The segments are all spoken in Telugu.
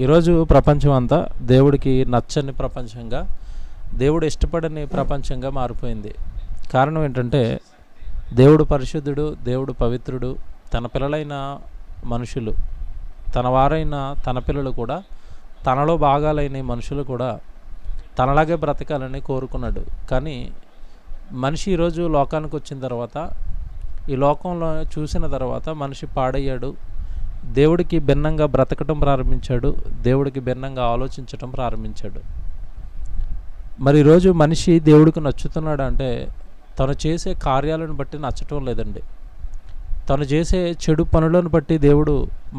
ఈరోజు ప్రపంచం అంతా దేవుడికి నచ్చని ప్రపంచంగా, దేవుడు ఇష్టపడని ప్రపంచంగా మారిపోయింది. కారణం ఏంటంటే, దేవుడు పరిశుద్ధుడు, దేవుడు పవిత్రుడు. తన పిల్లలైన మనుషులు, తన వారైన తన పిల్లలు కూడా, తనలో భాగాలైన మనుషులు కూడా తనలాగే బ్రతకాలని కోరుకున్నాడు. కానీ మనిషి ఈరోజు లోకానికి వచ్చిన తర్వాత, ఈ లోకంలో చూసిన తర్వాత మనిషి పాడయ్యాడు. దేవుడికి భిన్నంగా బ్రతకటం ప్రారంభించాడు. దేవుడికి భిన్నంగా ఆలోచించటం ప్రారంభించాడు. మరి ఈరోజు మనిషి దేవుడికి నచ్చుతున్నాడు అంటే, తను చేసే కార్యాలను బట్టి నచ్చటం లేదండి. తను చేసే చెడు పనులను బట్టి దేవుడు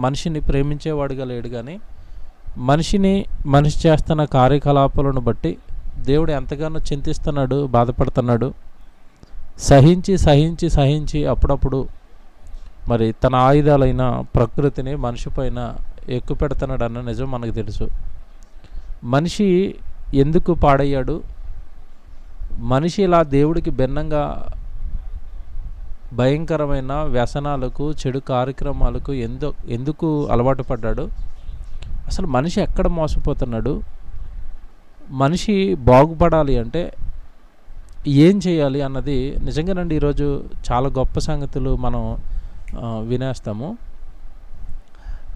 మనిషిని ప్రేమించేవాడుగా లేడు. కానీ మనిషి చేస్తున్న కార్యకలాపాలను బట్టి దేవుడు ఎంతగానో చింతిస్తున్నాడు, బాధపడుతున్నాడు. సహించి అప్పుడప్పుడు మరి తన ఆయుధాలైన ప్రకృతిని మనిషి పైన ఎక్కువ పెడుతున్నాడు అన్న నిజం మనకు తెలుసు. మనిషి ఎందుకు పాడయ్యాడు? మనిషి ఇలా దేవుడికి భిన్నంగా భయంకరమైన వ్యసనాలకు, చెడు కార్యక్రమాలకు ఎందుకు అలవాటు పడ్డాడు? అసలు మనిషి ఎక్కడ మోసపోతున్నాడు? మనిషి బాగుపడాలి అంటే ఏం చేయాలి అన్నది నిజంగానండి ఈరోజు చాలా గొప్ప సంగతులు మనం వినేస్తాము.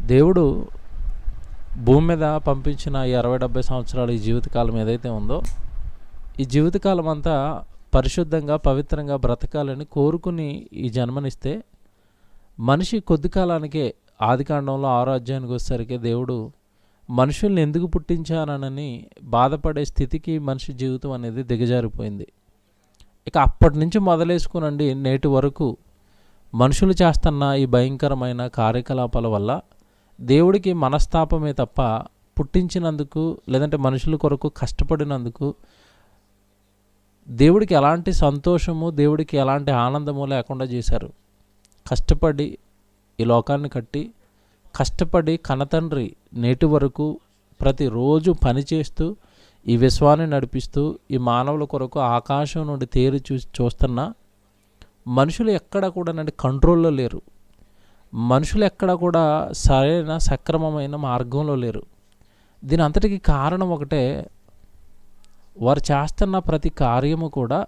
దేవుడు భూమి మీద పంపించిన ఈ 60-70 సంవత్సరాలు ఈ జీవితకాలం ఏదైతే ఉందో, ఈ జీవితకాలం అంతా పరిశుద్ధంగా, పవిత్రంగా బ్రతకాలని కోరుకుని ఈ జన్మనిస్తే, మనిషి కొద్ది కాలానికే ఆదికాండంలో 6వ అధ్యాయానికి వచ్చేసరికి దేవుడు మనుషుల్ని ఎందుకు పుట్టించానని బాధపడే స్థితికి మనిషి జీవితం అనేది దిగజారిపోయింది. ఇక అప్పటి నుంచి మొదలేసుకునండి నేటి వరకు మనుషులు చేస్తున్న ఈ భయంకరమైన కార్యకలాపాల వల్ల దేవుడికి మనస్తాపమే తప్ప, పుట్టించినందుకు లేదంటే మనుషుల కొరకు కష్టపడినందుకు దేవుడికి ఎలాంటి సంతోషము, దేవుడికి ఎలాంటి ఆనందము లేకుండా చేశారు. కష్టపడి ఈ లోకాన్ని కట్టి, కష్టపడి కన్నతండ్రి నేటి వరకు ప్రతిరోజు పనిచేస్తూ ఈ విశ్వాన్ని నడిపిస్తూ ఈ మానవుల కొరకు ఆకాశం నుండి తేరి చూస్తున్న మనుషులు ఎక్కడ కూడా కంట్రోల్లో లేరు. మనుషులు ఎక్కడ కూడా సరైన సక్రమమైన మార్గంలో లేరు. దీని అంతటికి కారణం ఒకటే, వారు చేస్తున్న ప్రతి కార్యము కూడా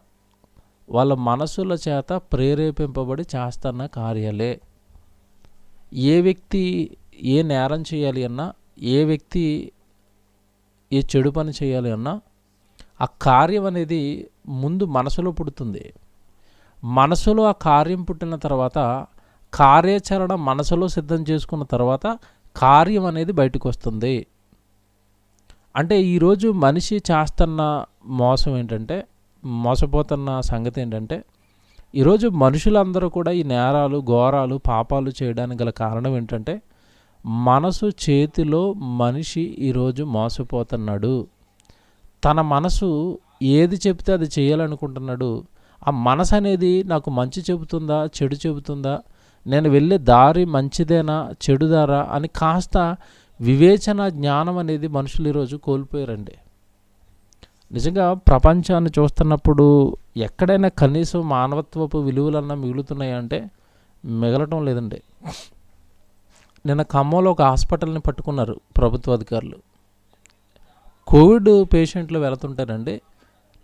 వాళ్ళ మనసుల చేత ప్రేరేపింపబడి చేస్తున్న కార్యాలే. ఏ వ్యక్తి ఏ నేరం చేయాలి అన్నా, ఏ వ్యక్తి ఏ చెడు పని చేయాలి అన్నా, ఆ కార్యం అనేది ముందు మనసులో పుడుతుంది. మనసులో ఆ కార్యం పుట్టిన తర్వాత, కార్యాచరణ మనసులో సిద్ధం చేసుకున్న తర్వాత కార్యం అనేది బయటకు వస్తుంది. అంటే ఈరోజు మనిషి చేస్తున్న మోసం ఏంటంటే, మోసపోతున్న సంగతి ఏంటంటే, ఈరోజు మనుషులందరూ కూడా ఈ నేరాలు, ఘోరాలు, పాపాలు చేయడానికి గల కారణం ఏంటంటే, మనసు చేతిలో మనిషి ఈరోజు మోసపోతున్నాడు. తన మనసు ఏది చెబితే అది చేయాలనుకుంటున్నాడు. ఆ మనసు అనేది నాకు మంచి చెబుతుందా, చెడు చెబుతుందా, నేను వెళ్ళే దారి మంచిదేనా, చెడుదారా అని కాస్త వివేచన, జ్ఞానం అనేది మనుషులు ఈరోజు కోల్పోయారండి. నిజంగా ప్రపంచాన్ని చూస్తున్నప్పుడు ఎక్కడైనా కనీసం మానవత్వపు విలువలన్నా మిగులుతున్నాయంటే మిగలటం లేదండి. నిన్న ఖమ్మంలో ఒక హాస్పిటల్ని పట్టుకున్నారు ప్రభుత్వ అధికారులు. కోవిడ్ పేషెంట్లు వెళుతుంటారండి,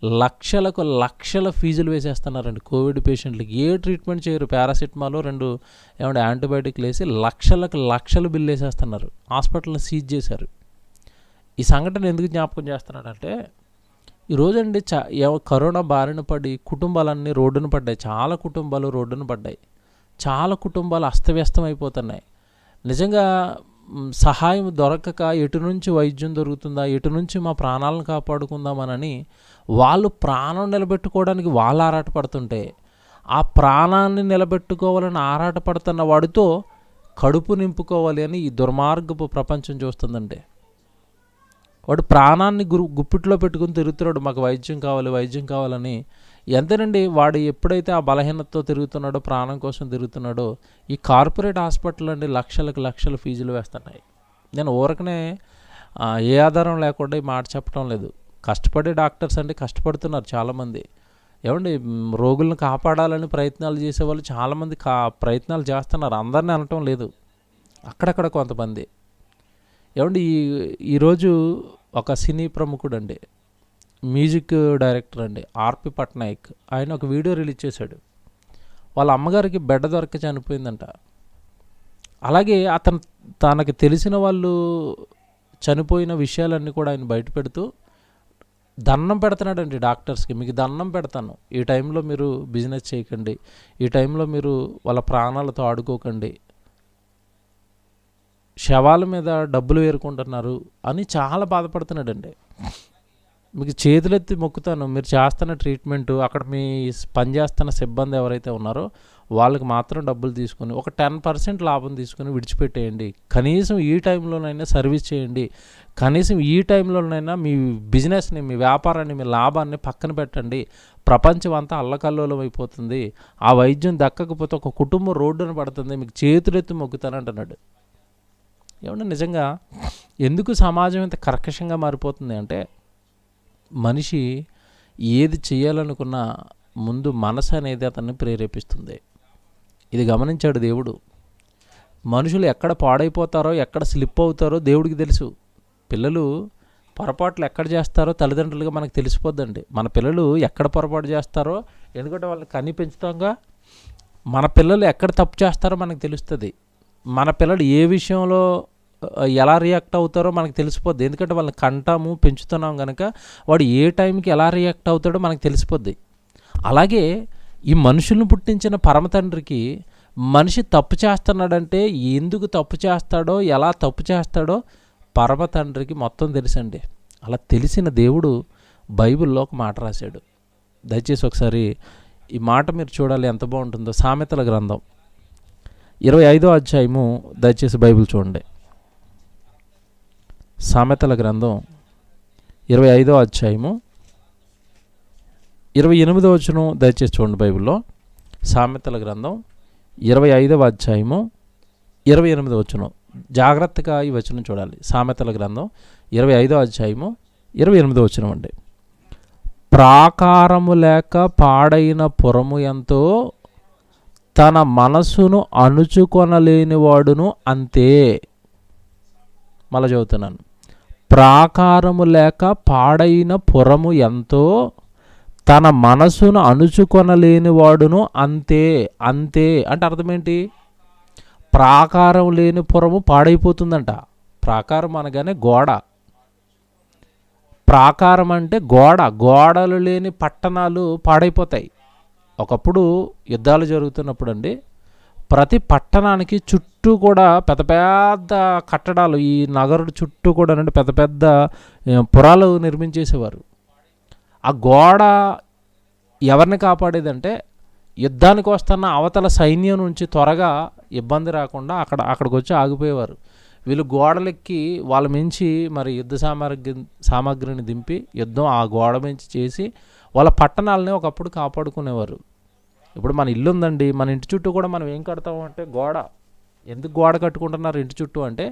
లక్షల ఫీజులు వేసేస్తున్నారండి. కోవిడ్ పేషెంట్లకి ఏ ట్రీట్మెంట్ చేయరు. పారాసిటమాల్ 2 యాంటీబయాటిక్లు వేసి లక్షలు బిల్లు వేసేస్తున్నారు. హాస్పిటల్ని సీజ్ చేశారు. ఈ సంఘటన ఎందుకు జ్ఞాపకం చేస్తున్నాడంటే, ఈరోజండి కరోనా బారిన పడి కుటుంబాలన్నీ రోడ్డున పడ్డాయి. చాలా కుటుంబాలు రోడ్డున పడ్డాయి. చాలా కుటుంబాలు అస్తవ్యస్తం అయిపోతున్నాయి. నిజంగా సహాయం దొరకక ఎటు నుంచి వైద్యం దొరుకుతుందా, ఎటు నుంచి మా ప్రాణాలను కాపాడుకుందామనని వాళ్ళు ప్రాణం నిలబెట్టుకోవడానికి వాళ్ళు ఆరాటపడుతుంటే, ఆ ప్రాణాన్ని నిలబెట్టుకోవాలని ఆరాటపడుతున్న వాడితో కడుపు నింపుకోవాలి అని ఈ దుర్మార్గపు ప్రపంచం చూస్తుందంటే, వాడు ప్రాణాన్ని గుప్పిట్లో పెట్టుకుని తిరుగుతున్నాడు. మాకు వైద్యం కావాలని. ఎంతనండి వాడు ఎప్పుడైతే ఆ బలహీనతతో తిరుగుతున్నాడో, ప్రాణం కోసం తిరుగుతున్నాడో, ఈ కార్పొరేట్ హాస్పిటల్ అండి లక్షల ఫీజులు వేస్తున్నాయి. నేను ఊరకనే ఏ ఆధారం లేకుండా ఈ మాట చెప్పడం లేదు. కష్టపడే డాక్టర్స్ అంటే కష్టపడుతున్నారు చాలామంది. ఏమండి, రోగులను కాపాడాలని ప్రయత్నాలు చేసేవాళ్ళు చాలామంది ప్రయత్నాలు చేస్తున్నారు. అందరినీ అనటం లేదు, అక్కడక్కడ కొంతమంది. ఏమండి ఈరోజు ఒక సినీ ప్రముఖుడు అండి, మ్యూజిక్ డైరెక్టర్ అండి, ఆర్పి పట్నాయక్, ఆయన ఒక వీడియో రిలీజ్ చేశాడు. వాళ్ళ అమ్మగారికి బెడ్ దొరక చనిపోయిందంట. అలాగే తనకి తెలిసిన వాళ్ళు చనిపోయిన విషయాలన్నీ కూడా ఆయన బయట పెడుతూ దండం పెడుతున్నాడండి డాక్టర్స్కి. మీకు దండం పెడతాను, ఈ టైంలో మీరు బిజినెస్ చేయకండి, ఈ టైంలో మీరు వాళ్ళ ప్రాణాలతో ఆడుకోకండి, శవాల మీద డబ్బులు వేరుకుంటున్నారు అని చాలా బాధపడుతున్నాడండి. మీకు చేతులెత్తి మొక్కుతాను, మీరు చేస్తున్న ట్రీట్మెంటు, అక్కడ మీ పనిచేస్తున్న సిబ్బంది ఎవరైతే ఉన్నారో వాళ్ళకి మాత్రం డబ్బులు తీసుకుని ఒక 10% లాభం తీసుకుని విడిచిపెట్టేయండి. కనీసం ఈ టైంలోనైనా సర్వీస్ చేయండి, కనీసం ఈ టైంలోనైనా మీ బిజినెస్ని, మీ వ్యాపారాన్ని, మీ లాభాన్ని పక్కన పెట్టండి. ప్రపంచం అంతా అల్లకల్లోలం అయిపోతుంది, ఆ వైద్యం దక్కకపోతే ఒక కుటుంబం రోడ్డున పడుతుంది, మీకు చేతులెత్తి మొక్కుతానంటున్నాడు. ఏమన్నా నిజంగా ఎందుకు సమాజం ఇంత కర్కశంగా మారిపోతుంది అంటే, మనిషి ఏది చేయాలనుకున్నా ముందు మనసు అనేది అతన్ని ప్రేరేపిస్తుంది. ఇది గమనించాడు దేవుడు. మనుషులు ఎక్కడ పాడైపోతారో, ఎక్కడ స్లిప్ అవుతారో దేవుడికి తెలుసు. పిల్లలు పొరపాట్లు ఎక్కడ చేస్తారో తల్లిదండ్రులుగా మనకు తెలిసిపోద్దండి. మన పిల్లలు ఎక్కడ పొరపాటు చేస్తారో, ఎందుకంటే వాళ్ళని కని పెంచుతాంగా, మన పిల్లలు ఎక్కడ తప్పు చేస్తారో మనకు తెలుస్తుంది. మన పిల్లలు ఏ విషయంలో ఎలా రియాక్ట్ అవుతారో మనకు తెలిసిపోద్ది, ఎందుకంటే వాళ్ళని కంటాము, పెంచుతున్నాం కనుక వాడు ఏ టైంకి ఎలా రియాక్ట్ అవుతాడో మనకు తెలిసిపోద్ది. అలాగే ఈ మనుషులను పుట్టించిన పరమ తండ్రికి మనిషి తప్పు చేస్తున్నాడంటే ఎందుకు తప్పు చేస్తాడో, ఎలా తప్పు చేస్తాడో పరమ తండ్రికి మొత్తం తెలుసండి. అలా తెలిసిన దేవుడు బైబిల్లో ఒక మాట రాశాడు. దయచేసి ఒకసారి ఈ మాట మీరు చూడాలి, ఎంత బాగుంటుందో. సామెతల గ్రంథం 25వ అధ్యాయము, దయచేసి బైబిల్ చూడండి. సామెతల గ్రంథం 25వ అధ్యాయము 28వ వచనం దయచేసి చూడండి బైబిల్లో. సామెతల గ్రంథం 25వ అధ్యాయము 28వ వచనం. జాగ్రత్తగా ఈ వచనం చూడాలి. సామెతల గ్రంథం 25వ అధ్యాయము 28వ వచనం అండి. ప్రాకారము లేక పాడైన పురము ఎంతో, తన మనసును అణుచుకొనలేనివాడును అంతే. మళ్ళా చదువుతున్నాను. ప్రాకారము లేక పాడైన పురము ఎంతో, తన మనసును అణుచుకొనలేనివాడును అంతే. అంతే అంటే అర్థమేంటి? ప్రాకారం లేని పురము పాడైపోతుందంట. ప్రాకారం అనగానే గోడ. ప్రాకారం అంటే గోడ. గోడలు లేని పట్టణాలు పాడైపోతాయి. ఒకప్పుడు యుద్ధాలు జరుగుతున్నప్పుడు అండి, ప్రతి పట్టణానికి చుట్టూ కూడా పెద్ద పెద్ద కట్టడాలు, ఈ నగరుడు చుట్టూ కూడా పెద్ద పెద్ద పురాలు నిర్మించేసేవారు. ఆ గోడ ఎవరిని కాపాడేదంటే, యుద్ధానికి వస్తున్న అవతల సైన్యం నుంచి త్వరగా ఇబ్బంది రాకుండా అక్కడికి వచ్చి ఆగిపోయేవారు. వీళ్ళు గోడలెక్కి వాళ్ళ మించి మరి యుద్ధ సామాగ్రిని దింపి యుద్ధం ఆ గోడ మించి చేసి వాళ్ళ పట్టణాలని ఒకప్పుడు కాపాడుకునేవారు. ఇప్పుడు మన ఇల్లు ఉందండి, మన ఇంటి చుట్టూ కూడా మనం ఏం కడతాము అంటే గోడ. ఎందుకు గోడ కట్టుకుంటున్నారు ఇంటి చుట్టూ అంటే,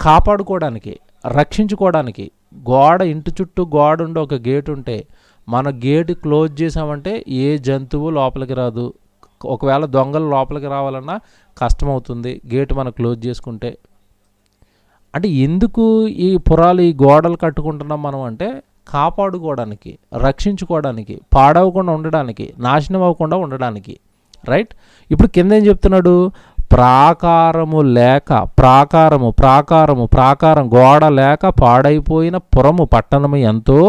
కాపాడుకోవడానికి, రక్షించుకోవడానికి. గోడ, ఇంటి చుట్టూ గోడ ఉండి ఒక గేట్ ఉంటే, మన గేటు క్లోజ్ చేసామంటే ఏ జంతువు లోపలికి రాదు. ఒకవేళ దొంగలు లోపలికి రావాలన్నా కష్టమవుతుంది గేటు మనం క్లోజ్ చేసుకుంటే. అంటే ఎందుకు ఈ పురాలు, ఈ గోడలు కట్టుకుంటున్నాం మనం అంటే, కాపాడుకోవడానికి, రక్షించుకోవడానికి, పాడవకుండా ఉండడానికి, నాశనం అవ్వకుండా ఉండడానికి. రైట్. ఇప్పుడు కింద ఏం చెప్తున్నాడు? ప్రాకారము లేక, ప్రాకారం గోడ లేక పాడైపోయిన పురము, పట్టణము ఎంతో,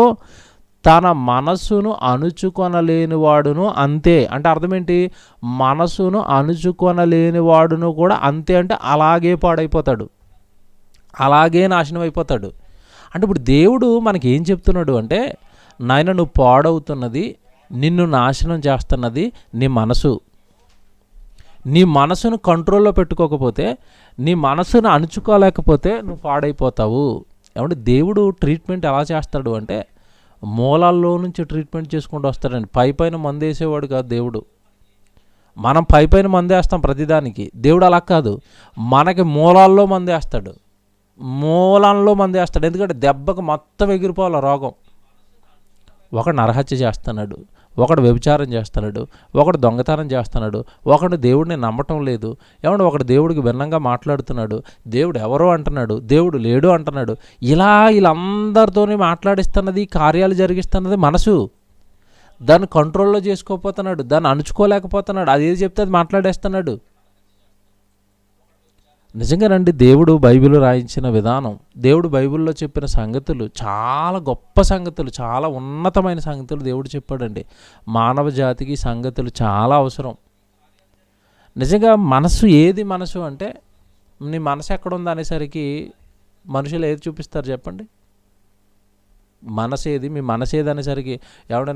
తన మనసును అణుచుకొనలేనివాడును అంతే. అంటే అర్థం ఏంటి? మనసును అణుచుకొనలేనివాడును కూడా అంతే. అంటే అలాగే పాడైపోతాడు, అలాగే నాశనం అయిపోతాడు. అంటే ఇప్పుడు దేవుడు మనకి ఏం చెప్తున్నాడు అంటే, నాయన నువ్వు పాడవుతున్నది, నిన్ను నాశనం చేస్తున్నది నీ మనసు. నీ మనసును కంట్రోల్లో పెట్టుకోకపోతే, నీ మనసును అణుచుకోలేకపోతే నువ్వు పాడైపోతావు. ఏమంటే దేవుడు ట్రీట్మెంట్ ఎలా చేస్తాడు అంటే, మూలాల్లో నుంచి ట్రీట్మెంట్ చేసుకుంటూ వస్తాడండి. పైన మందు వేసేవాడు కాదు దేవుడు. మనం పైన మందు వేస్తాం ప్రతిదానికి. దేవుడు అలా కాదు, మనకి మూలాల్లో మందు వేస్తాడు. ఎందుకంటే దెబ్బకు మొత్తం ఎగిరిపోవాలి రోగం. ఒక నరహత్య చేస్తున్నాడు, ఒకడు వ్యభిచారం చేస్తున్నాడు, ఒకడు దొంగతనం చేస్తున్నాడు, ఒకడు దేవుడిని నమ్మటం లేదు, ఒకడు దేవుడికి భిన్నంగా మాట్లాడుతున్నాడు, దేవుడు ఎవరో అంటున్నాడు, దేవుడు లేడు అంటున్నాడు. వీళ్ళందరితోనే మాట్లాడిస్తున్నది, కార్యాలు జరిగిస్తున్నది మనసు. దాన్ని కంట్రోల్లో చేసుకోకపోతున్నాడు, దాన్ని అణుచుకోలేకపోతున్నాడు, అది ఏది చెప్తే అది మాట్లాడేస్తున్నాడు. నిజంగానండి, దేవుడు బైబిల్ రాయించిన విధానం, దేవుడు బైబిల్లో చెప్పిన సంగతులు చాలా గొప్ప సంగతులు, చాలా ఉన్నతమైన సంగతులు దేవుడు చెప్పాడండి. మానవ జాతికి సంగతులు చాలా అవసరం. నిజంగా ఏది మనసు అంటే, నీ మనసు ఎక్కడుంది అనేసరికి మనుషులు ఏది చూపిస్తారు చెప్పండి? మనసేది, మీ మనసేది అనేసరికి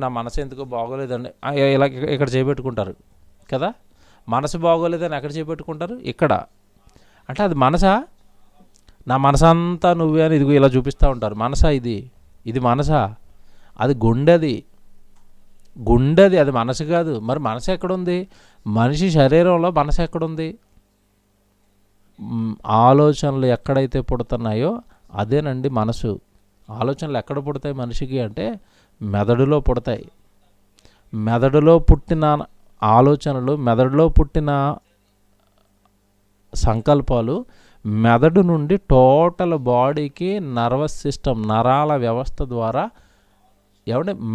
నా మనసు ఎందుకో బాగోలేదండి ఇలా ఇక్కడ చేపెట్టుకుంటారు కదా. మనసు బాగోలేదని ఎక్కడ చేపెట్టుకుంటారు? ఇక్కడ. అంటే అది మనసా? నా మనసంతా నువ్వే అని ఇదిగో ఇలా చూపిస్తూ ఉంటారు. మనసా ఇది మనసా? అది గుండెది, అది మనసు కాదు. మరి మనసు ఎక్కడుంది? మనిషి శరీరంలో మనసు ఎక్కడుంది? ఆలోచనలు ఎక్కడైతే పుడుతున్నాయో అదేనండి మనసు. ఆలోచనలు ఎక్కడ పుడతాయి మనిషికి అంటే మెదడులో పుడతాయి. మెదడులో పుట్టిన ఆలోచనలు, మెదడులో పుట్టిన సంకల్పాలు మెదడు నుండి టోటల్ బాడీకి నర్వస్ సిస్టమ్, నరాల వ్యవస్థ ద్వారా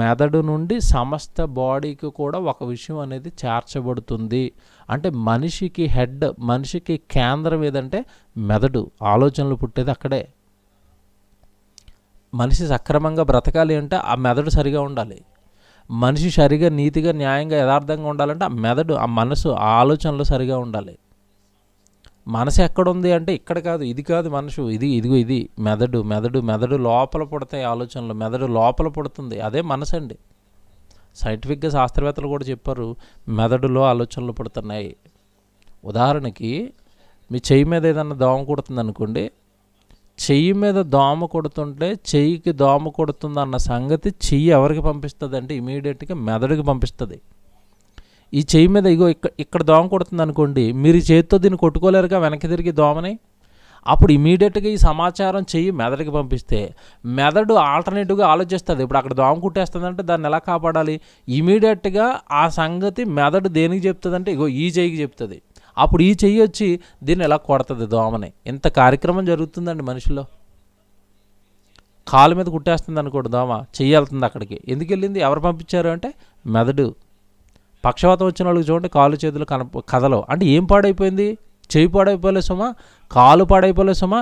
మెదడు నుండి సమస్త బాడీకి కూడా ఒక విషయం అనేది చేర్చబడుతుంది. అంటే మనిషికి కేంద్రం ఏదంటే మెదడు. ఆలోచనలు పుట్టేది అక్కడే. మనిషి సక్రమంగా బ్రతకాలి అంటే ఆ మెదడు సరిగా ఉండాలి. మనిషి సరిగా నీతిగా న్యాయంగా యథార్థంగా ఉండాలంటే ఆ మెదడు, ఆ మనసు, ఆ ఆలోచనలు సరిగా ఉండాలి. మనసు ఎక్కడుంది అంటే ఇక్కడ కాదు, ఇది కాదు మనసు, ఇది మెదడు లోపల పుడతాయి ఆలోచనలు, మెదడు లోపల పుడుతుంది, అదే మనసు అండి. సైంటిఫిక్గా శాస్త్రవేత్తలు కూడా చెప్పారు, మెదడులో ఆలోచనలు పుడుతున్నాయి. ఉదాహరణకి మీ చెయ్యి మీద ఏదన్నా దోమ కొడుతుంది అనుకోండి, చెయ్యి మీద దోమ కొడుతుంటే చెయ్యికి దోమ కొడుతుంది అన్న సంగతి చెయ్యి ఎవరికి పంపిస్తుంది అంటే ఇమీడియట్గా మెదడుకి పంపిస్తుంది. ఈ చెయ్యి మీద ఇక్కడ దోమ కొడుతుంది అనుకోండి, మీరు చేతితో దీన్ని కొట్టుకోలేరుగా వెనక్కి తిరిగి దోమని. అప్పుడు ఇమీడియట్గా ఈ సమాచారం చెయ్యి మెదడుకి పంపిస్తే మెదడు ఆల్టర్నేటివ్గా ఆలోచిస్తుంది. ఇప్పుడు అక్కడ దోమ కుట్టేస్తుందంటే దాన్ని ఎలా కాపాడాలి? ఇమీడియట్గా ఆ సంగతి మెదడు దేనికి చెప్తుందంటే ఈ చెయ్యికి చెప్తుంది. అప్పుడు ఈ చెయ్యి వచ్చి దీన్ని ఎలా కొడుతుంది దోమని. ఇంత కార్యక్రమం జరుగుతుందండి మనిషిలో. కాలు మీద కుట్టేస్తుంది అనుకోండి దోమ, చెయ్యి వెళ్తుంది అక్కడికి. ఎందుకు వెళ్ళింది? ఎవరు పంపించారు అంటే మెదడు. పక్షవాతం వచ్చిన వాళ్ళకి చూడండి, కాలు చేతులు కదలవు అంటే ఏం పాడైపోయింది? చెయ్యి పాడైపోలేదు సుమా, కాలు పాడైపోలేదు సుమా,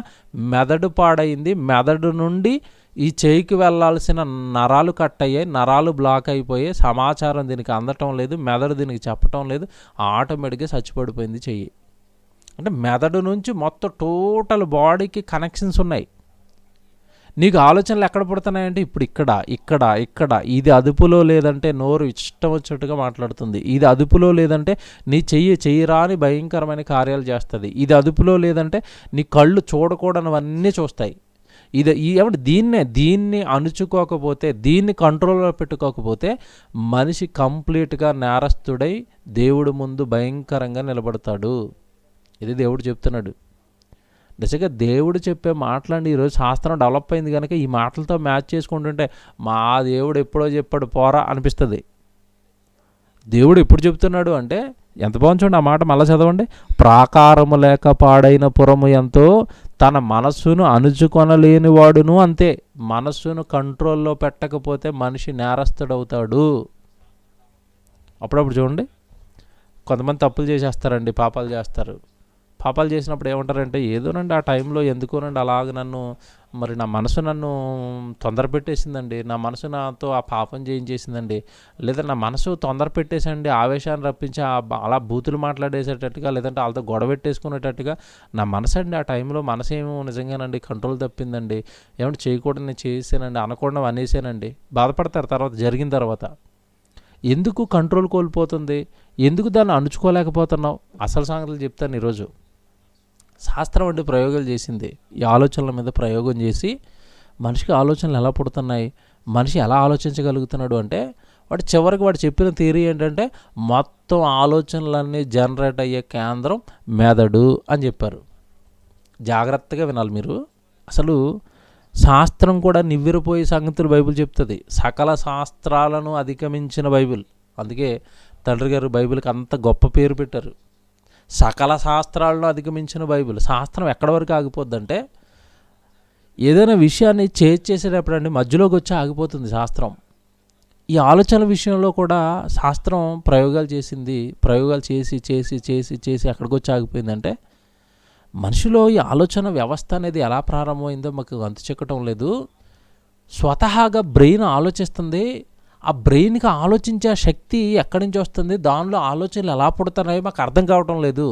మెదడు పాడైంది. మెదడు నుండి ఈ చెయ్యికి వెళ్ళాల్సిన నరాలు కట్ అయ్యాయి, నరాలు బ్లాక్ అయిపోయి సమాచారం దీనికి అందటం లేదు, మెదడు దీనికి చెప్పటం లేదు, ఆటోమేటిక్గా చచ్చిపడిపోయింది చెయ్యి. అంటే మెదడు నుంచి మొత్తం టోటల్ బాడీకి కనెక్షన్స్ ఉన్నాయి. నీకు ఆలోచనలు ఎక్కడ పుడుతున్నాయంటే ఇప్పుడు ఇక్కడ ఇది అదుపులో లేదంటే నోరు ఇష్టం వచ్చినట్టుగా మాట్లాడుతుంది. ఇది అదుపులో లేదంటే నీ చెయ్యి రాని భయంకరమైన కార్యాలు చేస్తుంది. ఇది అదుపులో లేదంటే నీ కళ్ళు చూడకూడనివన్నీ చూస్తాయి. దీన్ని అణుచుకోకపోతే, దీన్ని కంట్రోల్లో పెట్టుకోకపోతే మనిషి కంప్లీట్గా నేరస్తుడై దేవుడి ముందు భయంకరంగా నిలబడతాడు. ఇది దేవుడు చెప్తున్నాడు. నిజంగా దేవుడు చెప్పే మాటలండి. ఈరోజు శాస్త్రం డెవలప్ అయింది కనుక ఈ మాటలతో మ్యాచ్ చేసుకుంటుంటే మా దేవుడు ఎప్పుడో చెప్పాడు పోరా అనిపిస్తుంది. దేవుడు ఎప్పుడు చెప్తున్నాడు అంటే ఎంత బాగుంది చూడండి. ఆ మాట మళ్ళీ చదవండి. ప్రాకారము లేక పాడైన పురము ఎంతో, తన మనస్సును అణుచుకొనలేని వాడును అంతే. మనస్సును కంట్రోల్లో పెట్టకపోతే మనిషి నేరస్తుడవుతాడు. అప్పుడప్పుడు చూడండి, కొంతమంది తప్పులు చేసేస్తారండి, పాపాలు చేస్తారు. పాపాలు చేసినప్పుడు ఏమంటారంటే ఏదోనండి ఆ టైంలో ఎందుకోనండి అలాగ నా మనసు నన్ను తొందర పెట్టేసిందండి, నా మనసు నాతో ఆ పాపం చేయించేసిందండి, లేదా నా మనసు తొందర పెట్టేసండి, ఆవేశాన్ని రప్పించి అలా బూతులు మాట్లాడేసేటట్టుగా, లేదంటే వాళ్ళతో గొడవ పెట్టేసుకునేటట్టుగా నా మనసు అండి ఆ టైంలో మనసేమో నిజంగానండి కంట్రోల్ తప్పిందండి, చేయకూడదు నేను చేసానండి, అనకుండా అనేసానండి. బాధపడతారు తర్వాత, జరిగిన తర్వాత. ఎందుకు కంట్రోల్ కోల్పోతుంది? ఎందుకు దాన్ని అణుచుకోలేకపోతున్నావు? అసలు సంగతులు చెప్తాను ఈరోజు. శాస్త్రం అంటే ప్రయోగాలు చేసింది. ఈ ఆలోచనల మీద ప్రయోగం చేసి మనిషికి ఆలోచనలు ఎలా పుడుతున్నాయి, మనిషి ఎలా ఆలోచించగలుగుతున్నాడు అంటే చివరికి వాడు చెప్పిన థియరీ ఏంటంటే మొత్తం ఆలోచనలన్నీ జనరేట్ అయ్యే కేంద్రం మెదడు అని చెప్పారు. జాగ్రత్తగా వినాలి మీరు. అసలు శాస్త్రం కూడా నివ్వెరపోయే సంగతులు బైబిల్ చెప్తుంది. సకల శాస్త్రాలను అధిగమించిన బైబిల్. అందుకే తండ్రి గారు బైబిల్కి అంత గొప్ప పేరు పెట్టారు. సకల శాస్త్రాలను అధిగమించిన బైబిల్. శాస్త్రం ఎక్కడి వరకు ఆగిపోద్దంటే ఏదైనా విషయాన్ని చేసేటప్పుడు అండి మధ్యలోకి వచ్చి ఆగిపోతుంది శాస్త్రం. ఈ ఆలోచనల విషయంలో కూడా శాస్త్రం ప్రయోగాలు చేసింది. ప్రయోగాలు చేసి చేసి చేసి చేసి ఎక్కడికి వచ్చి ఆగిపోయిందంటే మనిషిలో ఈ ఆలోచన వ్యవస్థ అనేది ఎలా ప్రారంభమైందో మాకు అంతు చెక్కటం లేదు. స్వతహాగా బ్రెయిన్ ఆలోచిస్తుంది. ఆ బ్రెయిన్కి ఆలోచించే శక్తి ఎక్కడి నుంచి వస్తుంది, దానిలో ఆలోచనలు ఎలా పుడుతున్నాయో మాకు అర్థం కావటం లేదు.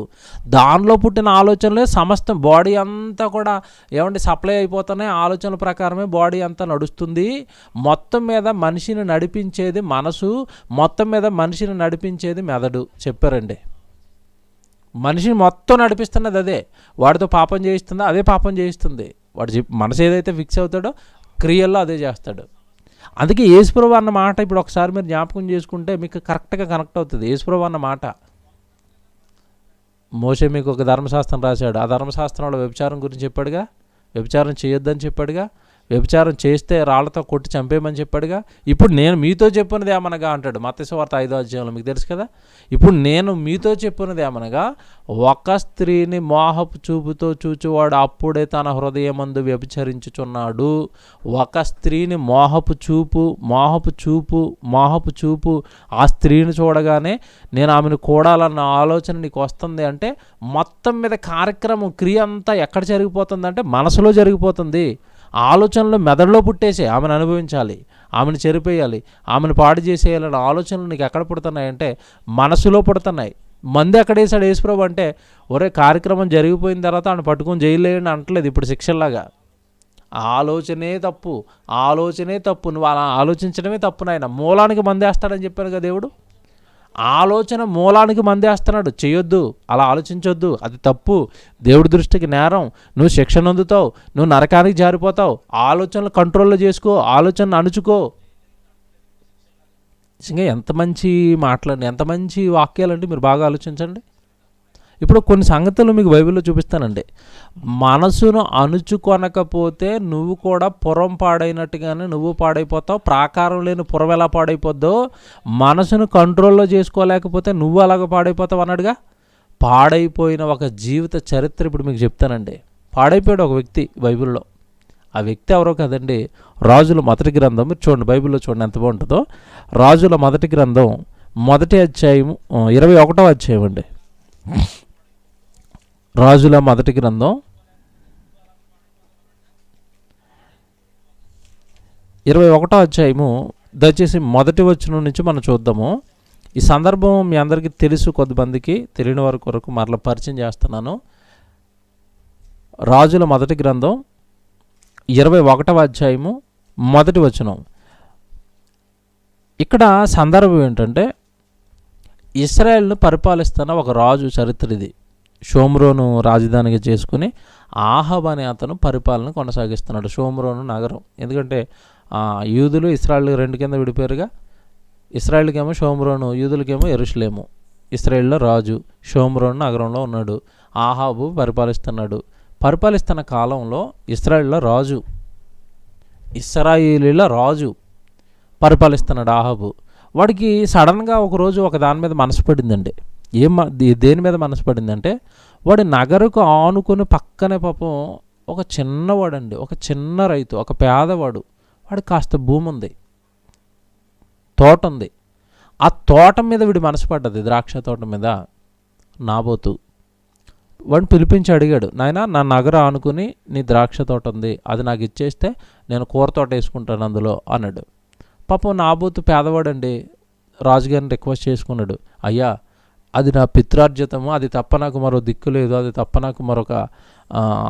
దానిలో పుట్టిన ఆలోచనలే సమస్తం బాడీ అంతా కూడా సప్లై అయిపోతున్నాయి. ఆలోచనల ప్రకారమే బాడీ అంతా నడుస్తుంది. మొత్తం మీద మనిషిని నడిపించేది మనసు, మొత్తం మీద మనిషిని నడిపించేది మెదడు. చెప్పారండి. మనిషిని మొత్తం నడిపిస్తున్నది అదే. వాడితో పాపం చేయిస్తుందో అదే పాపం చేయిస్తుంది. వాడు మనసు ఏదైతే ఫిక్స్ అవుతాడో క్రియల్లో అదే చేస్తాడు. అందుకే యేసుప్రభు అన్న మాట ఇప్పుడు ఒకసారి మీరు జ్ఞాపకం చేసుకుంటే మీకు కరెక్ట్గా కనెక్ట్ అవుతుంది. యేసుప్రభు అన్న మాట, మోషే మీకు ఒక ధర్మశాస్త్రం రాశాడు. ఆ ధర్మశాస్త్రంలో వ్యభిచారం గురించి చెప్పాడుగా, వ్యభిచారం చేయొద్దని చెప్పాడుగా, వ్యభిచారం చేస్తే రాళ్లతో కొట్టి చంపేయమని చెప్పాడుగా. ఇప్పుడు నేను మీతో చెప్పినది ఏమనగా అంటాడు మత్తయి సువార్త 5వ అధ్యాయంలో, మీకు తెలుసు కదా. ఇప్పుడు నేను మీతో చెప్పినది ఏమనగా, ఒక స్త్రీని మోహపు చూపుతో చూచువాడు అప్పుడే తన హృదయమందు వ్యభిచరించుచున్నాడు. ఒక స్త్రీని మోహపు చూపు ఆ స్త్రీని చూడగానే నేను ఆమెను కూడాలన్న ఆలోచన నీకు వస్తుంది అంటే మొత్తం మీద కార్యక్రమం క్రియ అంతా ఎక్కడ జరిగిపోతుందంటే మనసులో జరిగిపోతుంది. ఆలోచనలు మెదడులో పుట్టేసే ఆమెను అనుభవించాలి, ఆమెను చెరిపేయాలి, ఆమెను పాడు చేసేయాలన్న ఆలోచనలు నీకు ఎక్కడ పుడుతున్నాయంటే మనసులో పుడుతున్నాయి. మంది ఎక్కడేసాడు యేసుప్రభు అంటే, ఒరే కార్యక్రమం జరిగిపోయిన తర్వాత ఆమెను పట్టుకొని జైలేయండి అంటలేదు ఇప్పుడు శిక్షల్లాగా. ఆలోచనే తప్పు. నువ్వు అలా ఆలోచించడమే తప్పు నాయన. మూలానికి మందేస్తాడని చెప్పాను కదా దేవుడు. ఆలోచన మూలానికి మందేస్తున్నాడు. చేయొద్దు, అలా ఆలోచించొద్దు, అది తప్పు, దేవుడి దృష్టికి నేరం, నువ్వు శిక్షణ అందుతావు, నువ్వు నరకానికి జారిపోతావు. ఆలోచనలు కంట్రోల్లో చేసుకో, ఆలోచనను అణుచుకో. నిజంగా ఎంత మంచి మాట్లాడండి, ఎంత మంచి వాక్యాలండి. మీరు బాగా ఆలోచించండి. ఇప్పుడు కొన్ని సంగతులు మీకు బైబిల్లో చూపిస్తానండి. మనసును అణుచుకొనకపోతే నువ్వు కూడా పురం పాడైనట్టుగానే నువ్వు పాడైపోతావు. ప్రాకారం లేని పురం ఎలా పాడైపోద్దో, మనసును కంట్రోల్లో చేసుకోలేకపోతే నువ్వు అలాగ పాడైపోతావు అన్నాడుగా. పాడైపోయిన ఒక జీవిత చరిత్ర ఇప్పుడు మీకు చెప్తానండి. పాడైపోయాడు ఒక వ్యక్తి బైబిల్లో. ఆ వ్యక్తి ఎవరో కదండి, రాజుల మొదటి గ్రంథం. మీరు చూడండి, బైబిల్లో చూడండి ఎంత బాగుంటుందో. రాజుల మొదటి గ్రంథం 1వ అధ్యాయం 21వ అధ్యాయం అండి. రాజుల మొదటి గ్రంథం 21వ అధ్యాయము, దయచేసి మొదటి వచనం నుంచి మనం చూద్దాము. ఈ సందర్భం మీ అందరికీ తెలుసు, కొద్దిమందికి తెలియని వారి కొరకు మరలా పరిచయం చేస్తున్నాను. రాజుల మొదటి గ్రంథం 21వ అధ్యాయము మొదటి వచనం. ఇక్కడ సందర్భం ఏంటంటే, ఇశ్రాయేలును పరిపాలిస్తున్న ఒక రాజు చరిత్ర ఇది. షోమ్రోను రాజధానిగా చేసుకుని ఆహాబ్ అనే అతను పరిపాలన కొనసాగిస్తున్నాడు షోమ్రోను నగరం. ఎందుకంటే యూదులు ఇశ్రాయేల్ 2 కింద విడిపోయారుగా. ఇశ్రాయేల్కేమో షోమ్రోను, యూదులకేమో యెరూషలేము. ఇశ్రాయేల్లో రాజు షోమ్రోను నగరంలో ఉన్నాడు. ఆహాబు పరిపాలిస్తున్నాడు. పరిపాలిస్తున్న కాలంలో ఇశ్రాయేల్లో రాజు, ఇశ్రాయేలీల రాజు పరిపాలిస్తున్నాడు ఆహాబు. వాడికి సడన్గా ఒకరోజు ఒక దాని మీద మనసు పడిందండి. దేని మీద మనసు పడిందంటే, వాడి నగరకు ఆనుకుని పక్కనే పాపం ఒక చిన్నవాడండి, ఒక చిన్న రైతు, ఒక పేదవాడు. వాడికి కాస్త భూమి ఉంది, తోట ఉంది. ఆ తోట మీద వీడి మనసు పడ్డది, ద్రాక్ష తోట మీద. నాబోతు వాడిని పిలిపించి అడిగాడు, నాయనా నా నగర ఆనుకుని నీ ద్రాక్ష తోట ఉంది, అది నాకు ఇచ్చేస్తే నేను కూర తోట వేసుకుంటాను అందులో అన్నాడు. పాపం నాబోతు పేదవాడండి. రాజుగారిని రిక్వెస్ట్ చేసుకున్నాడు, అయ్యా అది నా పిత్రార్జితము, అది తప్ప నాకు మరో దిక్కు లేదు, అది తప్ప నాకు మరొక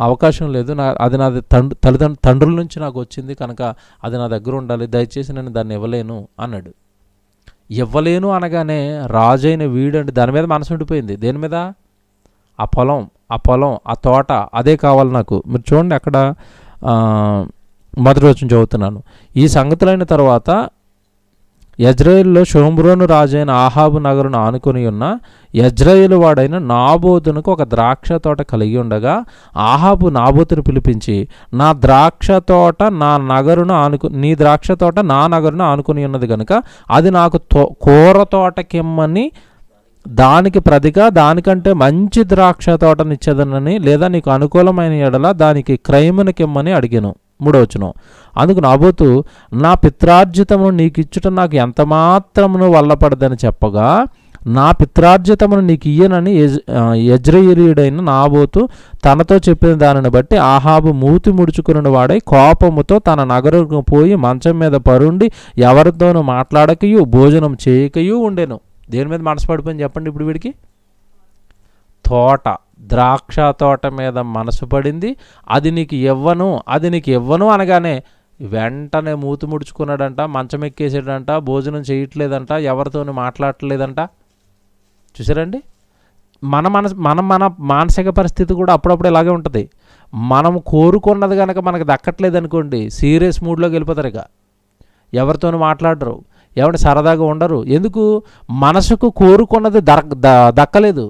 అవకాశం లేదు, అది నాది తండ్రుల నుంచి నాకు వచ్చింది కనుక అది నా దగ్గర ఉండాలి, దయచేసి నేను దాన్ని ఇవ్వలేను అన్నాడు. ఇవ్వలేను అనగానే రాజైన వీడండి దాని మీద మనసు ఉండిపోయింది. దేని మీద? ఆ పొలం, ఆ తోట, అదే కావాలి నాకు. మీరు చూడండి అక్కడ మొదటి వచనం చదువుతున్నాను. ఈ సంగతులైన తర్వాత యజ్రెయేలులో షోమ్రోను రాజైన ఆహాబు నగరును ఆనుకొని ఉన్న యజ్రెయేలు వాడైన నాబోతునకు ఒక ద్రాక్ష తోట కలిగి ఉండగా ఆహాబు నాబోతును పిలిపించి, నా ద్రాక్ష తోట నీ ద్రాక్ష తోట నా నగరును ఆనుకొని ఉన్నది కనుక అది నాకు కూర తోటకిమ్మని, దానికి ప్రతిగా దానికంటే మంచి ద్రాక్ష తోటనిచ్చేదనని, లేదా నీకు అనుకూలమైన ఎడల దానికి క్రయమునకిమ్మని అడిగాను. 3వ వచనం. అందుకు నాబోతు, నా పిత్రార్జితమును నీకిచ్చుట నాకు ఎంతమాత్రమును వల్లపడదని చెప్పగా, నా పిత్రార్జితమును నీకు ఇయ్యనని యజ్రెయేలీయుడైన నాబోతు తనతో చెప్పిన దానిని బట్టి ఆహాబు మూతి ముడుచుకుని వాడై కోపముతో తన నగరుకు పోయి మంచం మీద పరుండి ఎవరితోనూ మాట్లాడకయు భోజనం చేయకయూ ఉండెను. దేని మీద మనసు పడిపోయింది చెప్పండి ఇప్పుడు వీడికి? తోట, ద్రాక్ష తోట మీద మనసు పడింది. అది నీకు ఇవ్వను అనగానే వెంటనే మూతి ముడుచుకున్నాడంట, మంచం ఎక్కేసాడంట, భోజనం చేయట్లేదంట, ఎవరితోనూ మాట్లాడట్లేదంట. చూసారండి? మన మానసిక పరిస్థితి కూడా అప్పుడప్పుడు ఇలాగే ఉంటుంది. మనం కోరుకున్నది కనుక మనకు దక్కట్లేదు అనుకోండి, సీరియస్ మూడ్లోకి వెళ్ళిపోతారు. ఇక ఎవరితోనూ మాట్లాడరు, ఎవరి సరదాగా ఉండరు. ఎందుకు? మనసుకు కోరుకున్నది దక్కలేదు.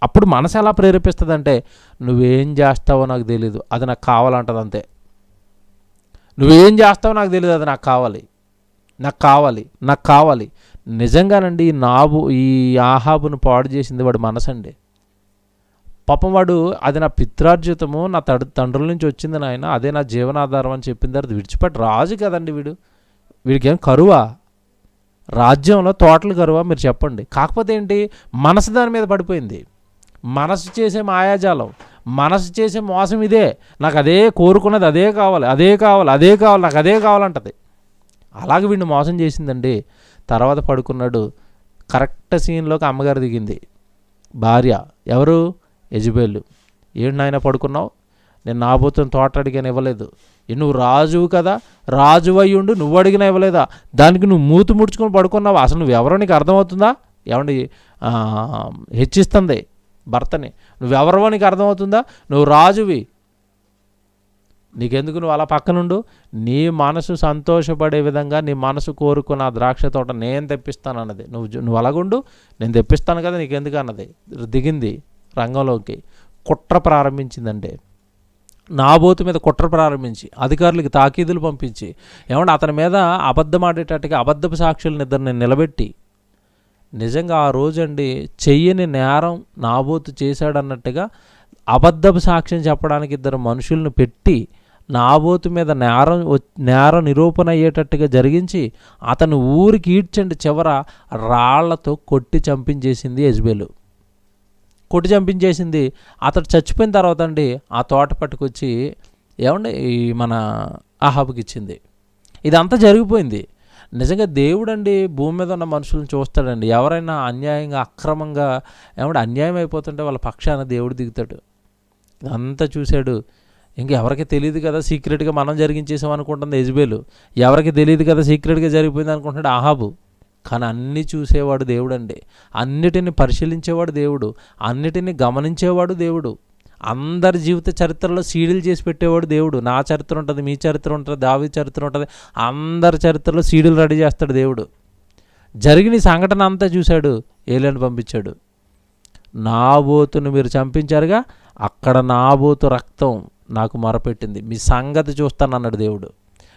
అప్పుడు మనసు ఎలా ప్రేరేపిస్తుంది అంటే, నువ్వేం చేస్తావో నాకు తెలీదు, అది నాకు కావాలంటది. అంతే. నువ్వేం చేస్తావో నాకు తెలియదు, అది నాకు కావాలి. నిజంగానండి, ఈ ఆహాబును పాడు చేసింది వాడు మనసండి. పాపం వాడు, అది నా పిత్రార్జితము, నా తండ్రుల నుంచి వచ్చింది నాయన, అదే నా జీవనాధారం అని చెప్పిన తర్వాత విడిచిపెట్టి రాజు కదండి వీడికి ఏం కరువా? రాజ్యంలో తోటలు కరువా? మీరు చెప్పండి. కాకపోతే ఏంటి, మనసు దాని మీద పడిపోయింది. మనసు చేసే మాయాజాలం, మనసు చేసే మోసం ఇదే. నాకు అదే కోరుకున్నది, అదే కావాలి, నాకు అదే కావాలంటది. అలాగే వీడిని మోసం చేసిందండి. తర్వాత పడుకున్నాడు. కరెక్ట్ సీన్లోకి అమ్మగారు దిగింది, భార్య. ఎవరు? యెజెబెలు. ఏంటి నాయన పడుకున్నావు? నేను నాబోతుని తోట అడిగాను, ఇవ్వలేదు. నువ్వు రాజువు కదా, రాజు అయ్యుండు, నువ్వు అడిగినా ఇవ్వలేదా? దానికి నువ్వు మూతి ముడుచుకొని పడుకున్నావు. అసలు నువ్వెవరో నీకు అర్థమవుతుందా? ఏమండి, హెచ్చిస్తుంది భర్తని. నువ్వెవరో నీకు అర్థమవుతుందా? నువ్వు రాజువి, నీకెందుకు, నువ్వు అలా పక్కనుండు. నీ మనసు సంతోషపడే విధంగా నీ మనసు కోరుకున్న ఆ ద్రాక్ష తోట నేను తెప్పిస్తాను అన్నది. నువ్వు అలాగుండు, నేను తెప్పిస్తాను కదా, నీకెందుకు అన్నది. దిగింది రంగంలోకి. కుట్ర ప్రారంభించిందంటే, నాబోతు మీద కుట్ర ప్రారంభించి అధికారులకి తాకీదులు పంపించి, ఏమంటే అతని మీద అబద్ధమాడేటట్టుగా అబద్ధపు సాక్షులను ఇద్దరిని నిలబెట్టి, నిజంగా ఆ రోజండి చెయ్యని నేరం నాబోతు చేశాడన్నట్టుగా అబద్ధపు సాక్ష్యం చెప్పడానికి ఇద్దరు మనుషులను పెట్టి నాబోతు మీద నేరం నిరూపణ అయ్యేటట్టుగా జరిగించి అతను ఊరికి ఈడ్చండి చివర రాళ్లతో కొట్టి చంపించేసింది యెజెబెలు. కొట్టి చంపించేసింది. అతడు చచ్చిపోయిన తర్వాత అండి ఆ తోట పట్టుకొచ్చి ఏమండి మన ఆహాబుకి ఇచ్చింది. ఇదంతా జరిగిపోయింది. నిజంగా దేవుడండి భూమి మీద ఉన్న మనుషులను చూస్తాడండి. ఎవరైనా అన్యాయంగా అక్రమంగా అన్యాయం అయిపోతుంటే వాళ్ళ పక్షాన దేవుడు దిగుతాడు. ఇదంతా చూశాడు. ఇంకెవరికి తెలియదు కదా సీక్రెట్గా మనం జరిగించేసాం అనుకుంటుంది యెజెబెలు. ఎవరికి తెలియదు కదా సీక్రెట్గా జరిగిపోయింది అనుకుంటున్నాడు ఆహాబు. కానీ అన్నీ చూసేవాడు దేవుడండి. అన్నిటిని పరిశీలించేవాడు దేవుడు. అన్నిటిని గమనించేవాడు దేవుడు. అందరి జీవిత చరిత్రలో సీడీలు చేసి పెట్టేవాడు దేవుడు. నా చరిత్ర ఉంటుంది, మీ చరిత్ర ఉంటుంది, దావీదు చరిత్ర ఉంటుంది, అందరి చరిత్రలో సీడీలు రెడీ చేస్తాడు దేవుడు. జరిగిన సంఘటన అంతా చూశాడు. ఏలియాను పంపించాడు. నాబోతును మీరు చంపించారుగా, అక్కడ నాబోతు రక్తం నాకు మొరపెట్టింది, మీ సంగతి చూస్తానన్నాడు దేవుడు.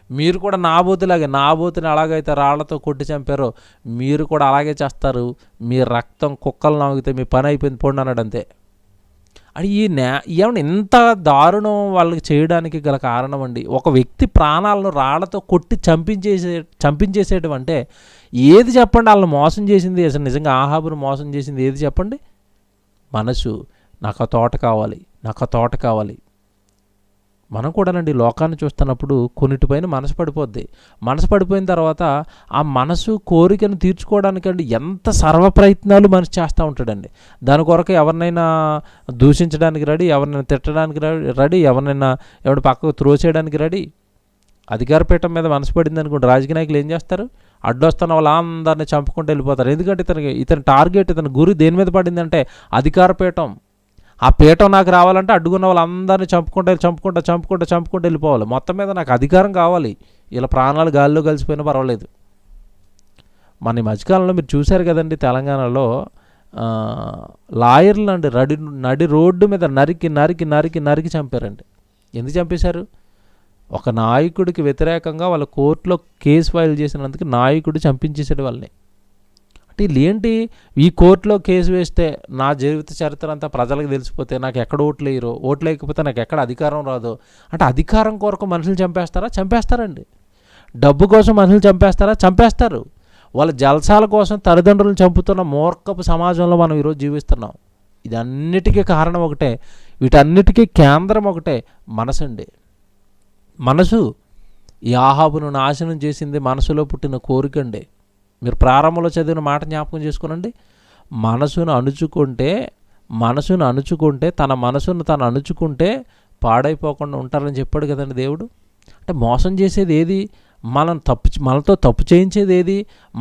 మీరు కూడా నాబోతుని అలాగైతే రాళ్లతో కొట్టి చంపారో మీరు కూడా అలాగే చేస్తారు. మీ రక్తం కుక్కలు నవ్వుగితే మీ పని అయిపోయింది, పోండి అన్నాడు. అంతే. అది ఏమన్నా ఇంత దారుణం వాళ్ళకి చేయడానికి గల కారణం అండి, ఒక వ్యక్తి ప్రాణాలను రాళ్లతో కొట్టి చంపించేసేయడం అంటే ఏది చెప్పండి? వాళ్ళని మోసం చేసింది, అసలు నిజంగా ఆహాబును మోసం చేసింది ఏది చెప్పండి? మనసు. నాకు ఆ తోట కావాలి. మనం కూడానండి లోకాన్ని చూస్తున్నప్పుడు కొన్నిటిపైన మనసు పడిపోద్ది. మనసు పడిపోయిన తర్వాత ఆ మనసు కోరికను తీర్చుకోవడానికండి ఎంత సర్వ ప్రయత్నాలు మనిషి చేస్తూ ఉంటాడండి. దాని కొరకు ఎవరినైనా దూషించడానికి రెడీ, ఎవరినైనా తిట్టడానికి రెడీ, ఎవరినైనా పక్కకు త్రోసేయడానికి రెడీ. అధికార పీఠం మీద మనసు పడింది అనుకోండి, రాజకీయ నాయకులు ఏం చేస్తారు? అడ్డొస్తున్న వాళ్ళందరినీ చంపుకుంటూ వెళ్ళిపోతారు. ఎందుకంటే ఇతని టార్గెట్, ఇతని గురి దేని మీద పడిందంటే అధికార పీఠం. ఆ పీఠం నాకు రావాలంటే అడ్డుకున్న వాళ్ళందరినీ చంపుకుంటూ వెళ్ళిపోవాలి. మొత్తం మీద నాకు అధికారం కావాలి, ఇలా ప్రాణాలు గాలిలో కలిసిపోయినా పర్వాలేదు. మన ఈ మధ్యకాలంలో మీరు చూశారు కదండి, తెలంగాణలో లాయర్లు అండి నడి రోడ్డు మీద నరికి నరికి నరికి నరికి చంపారండి. ఎందుకు చంపేశారు? ఒక నాయకుడికి వ్యతిరేకంగా వాళ్ళ కోర్టులో కేసు ఫైల్ చేసినందుకు నాయకుడు చంపించేసాడు వాళ్ళని. అంటే వీళ్ళు ఏంటి, ఈ కోర్టులో కేసు వేస్తే నా జీవిత చరిత్ర అంతా ప్రజలకు తెలిసిపోతే నాకు ఎక్కడ ఓట్లు వేయరు, ఓట్లు వేయకపోతే నాకు ఎక్కడ అధికారం రాదు అంటే అధికారం కొరకు మనుషులు చంపేస్తారా? చంపేస్తారండి. డబ్బు కోసం మనుషులు చంపేస్తారా? చంపేస్తారు. వాళ్ళ జల్సాల కోసం తల్లిదండ్రులను చంపుతున్న మూర్ఖపు సమాజంలో మనం ఈరోజు జీవిస్తున్నాం. ఇదన్నిటికీ కారణం ఒకటే, వీటన్నిటికీ కేంద్రం ఒకటే, మనసండి. మనసు ఈ ఆహాబును నాశనం చేసింది మనసులో పుట్టిన కోరికండి. మీరు ప్రారంభంలో చదివిన మాట జ్ఞాపకం చేసుకోనండి. మనసును అణుచుకుంటే తన మనసును తను అణుచుకుంటే పాడైపోకుండా ఉంటారని చెప్పాడు కదండి దేవుడు. అంటే మోసం చేసేది ఏది, మనతో తప్పు చేయించేది ఏది,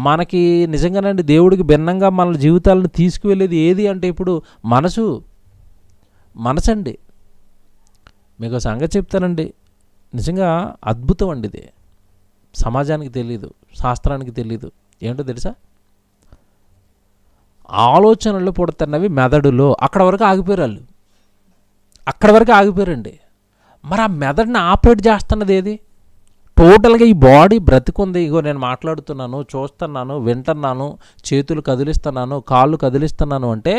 మనకి నిజంగానండి దేవుడికి భిన్నంగా మన జీవితాలను తీసుకువెళ్ళేది ఏది అంటే ఇప్పుడు మనసండి. మీకు సంగతి చెప్తానండి, నిజంగా అద్భుతం అండి ఇది. సమాజానికి తెలీదు, శాస్త్రానికి తెలీదు. ఏంటో తెలుసా? ఆలోచనలు పుడుతున్నవి మెదడులో. అక్కడ వరకు ఆగిపోయారండి. మరి ఆ మెదడుని ఆపరేట్ చేస్తున్నది ఏది? టోటల్గా ఈ బాడీ బ్రతికుంది. ఇగో నేను మాట్లాడుతున్నాను, చూస్తున్నాను, వింటున్నాను, చేతులు కదిలిస్తున్నాను, కాళ్ళు కదిలిస్తున్నాను అంటే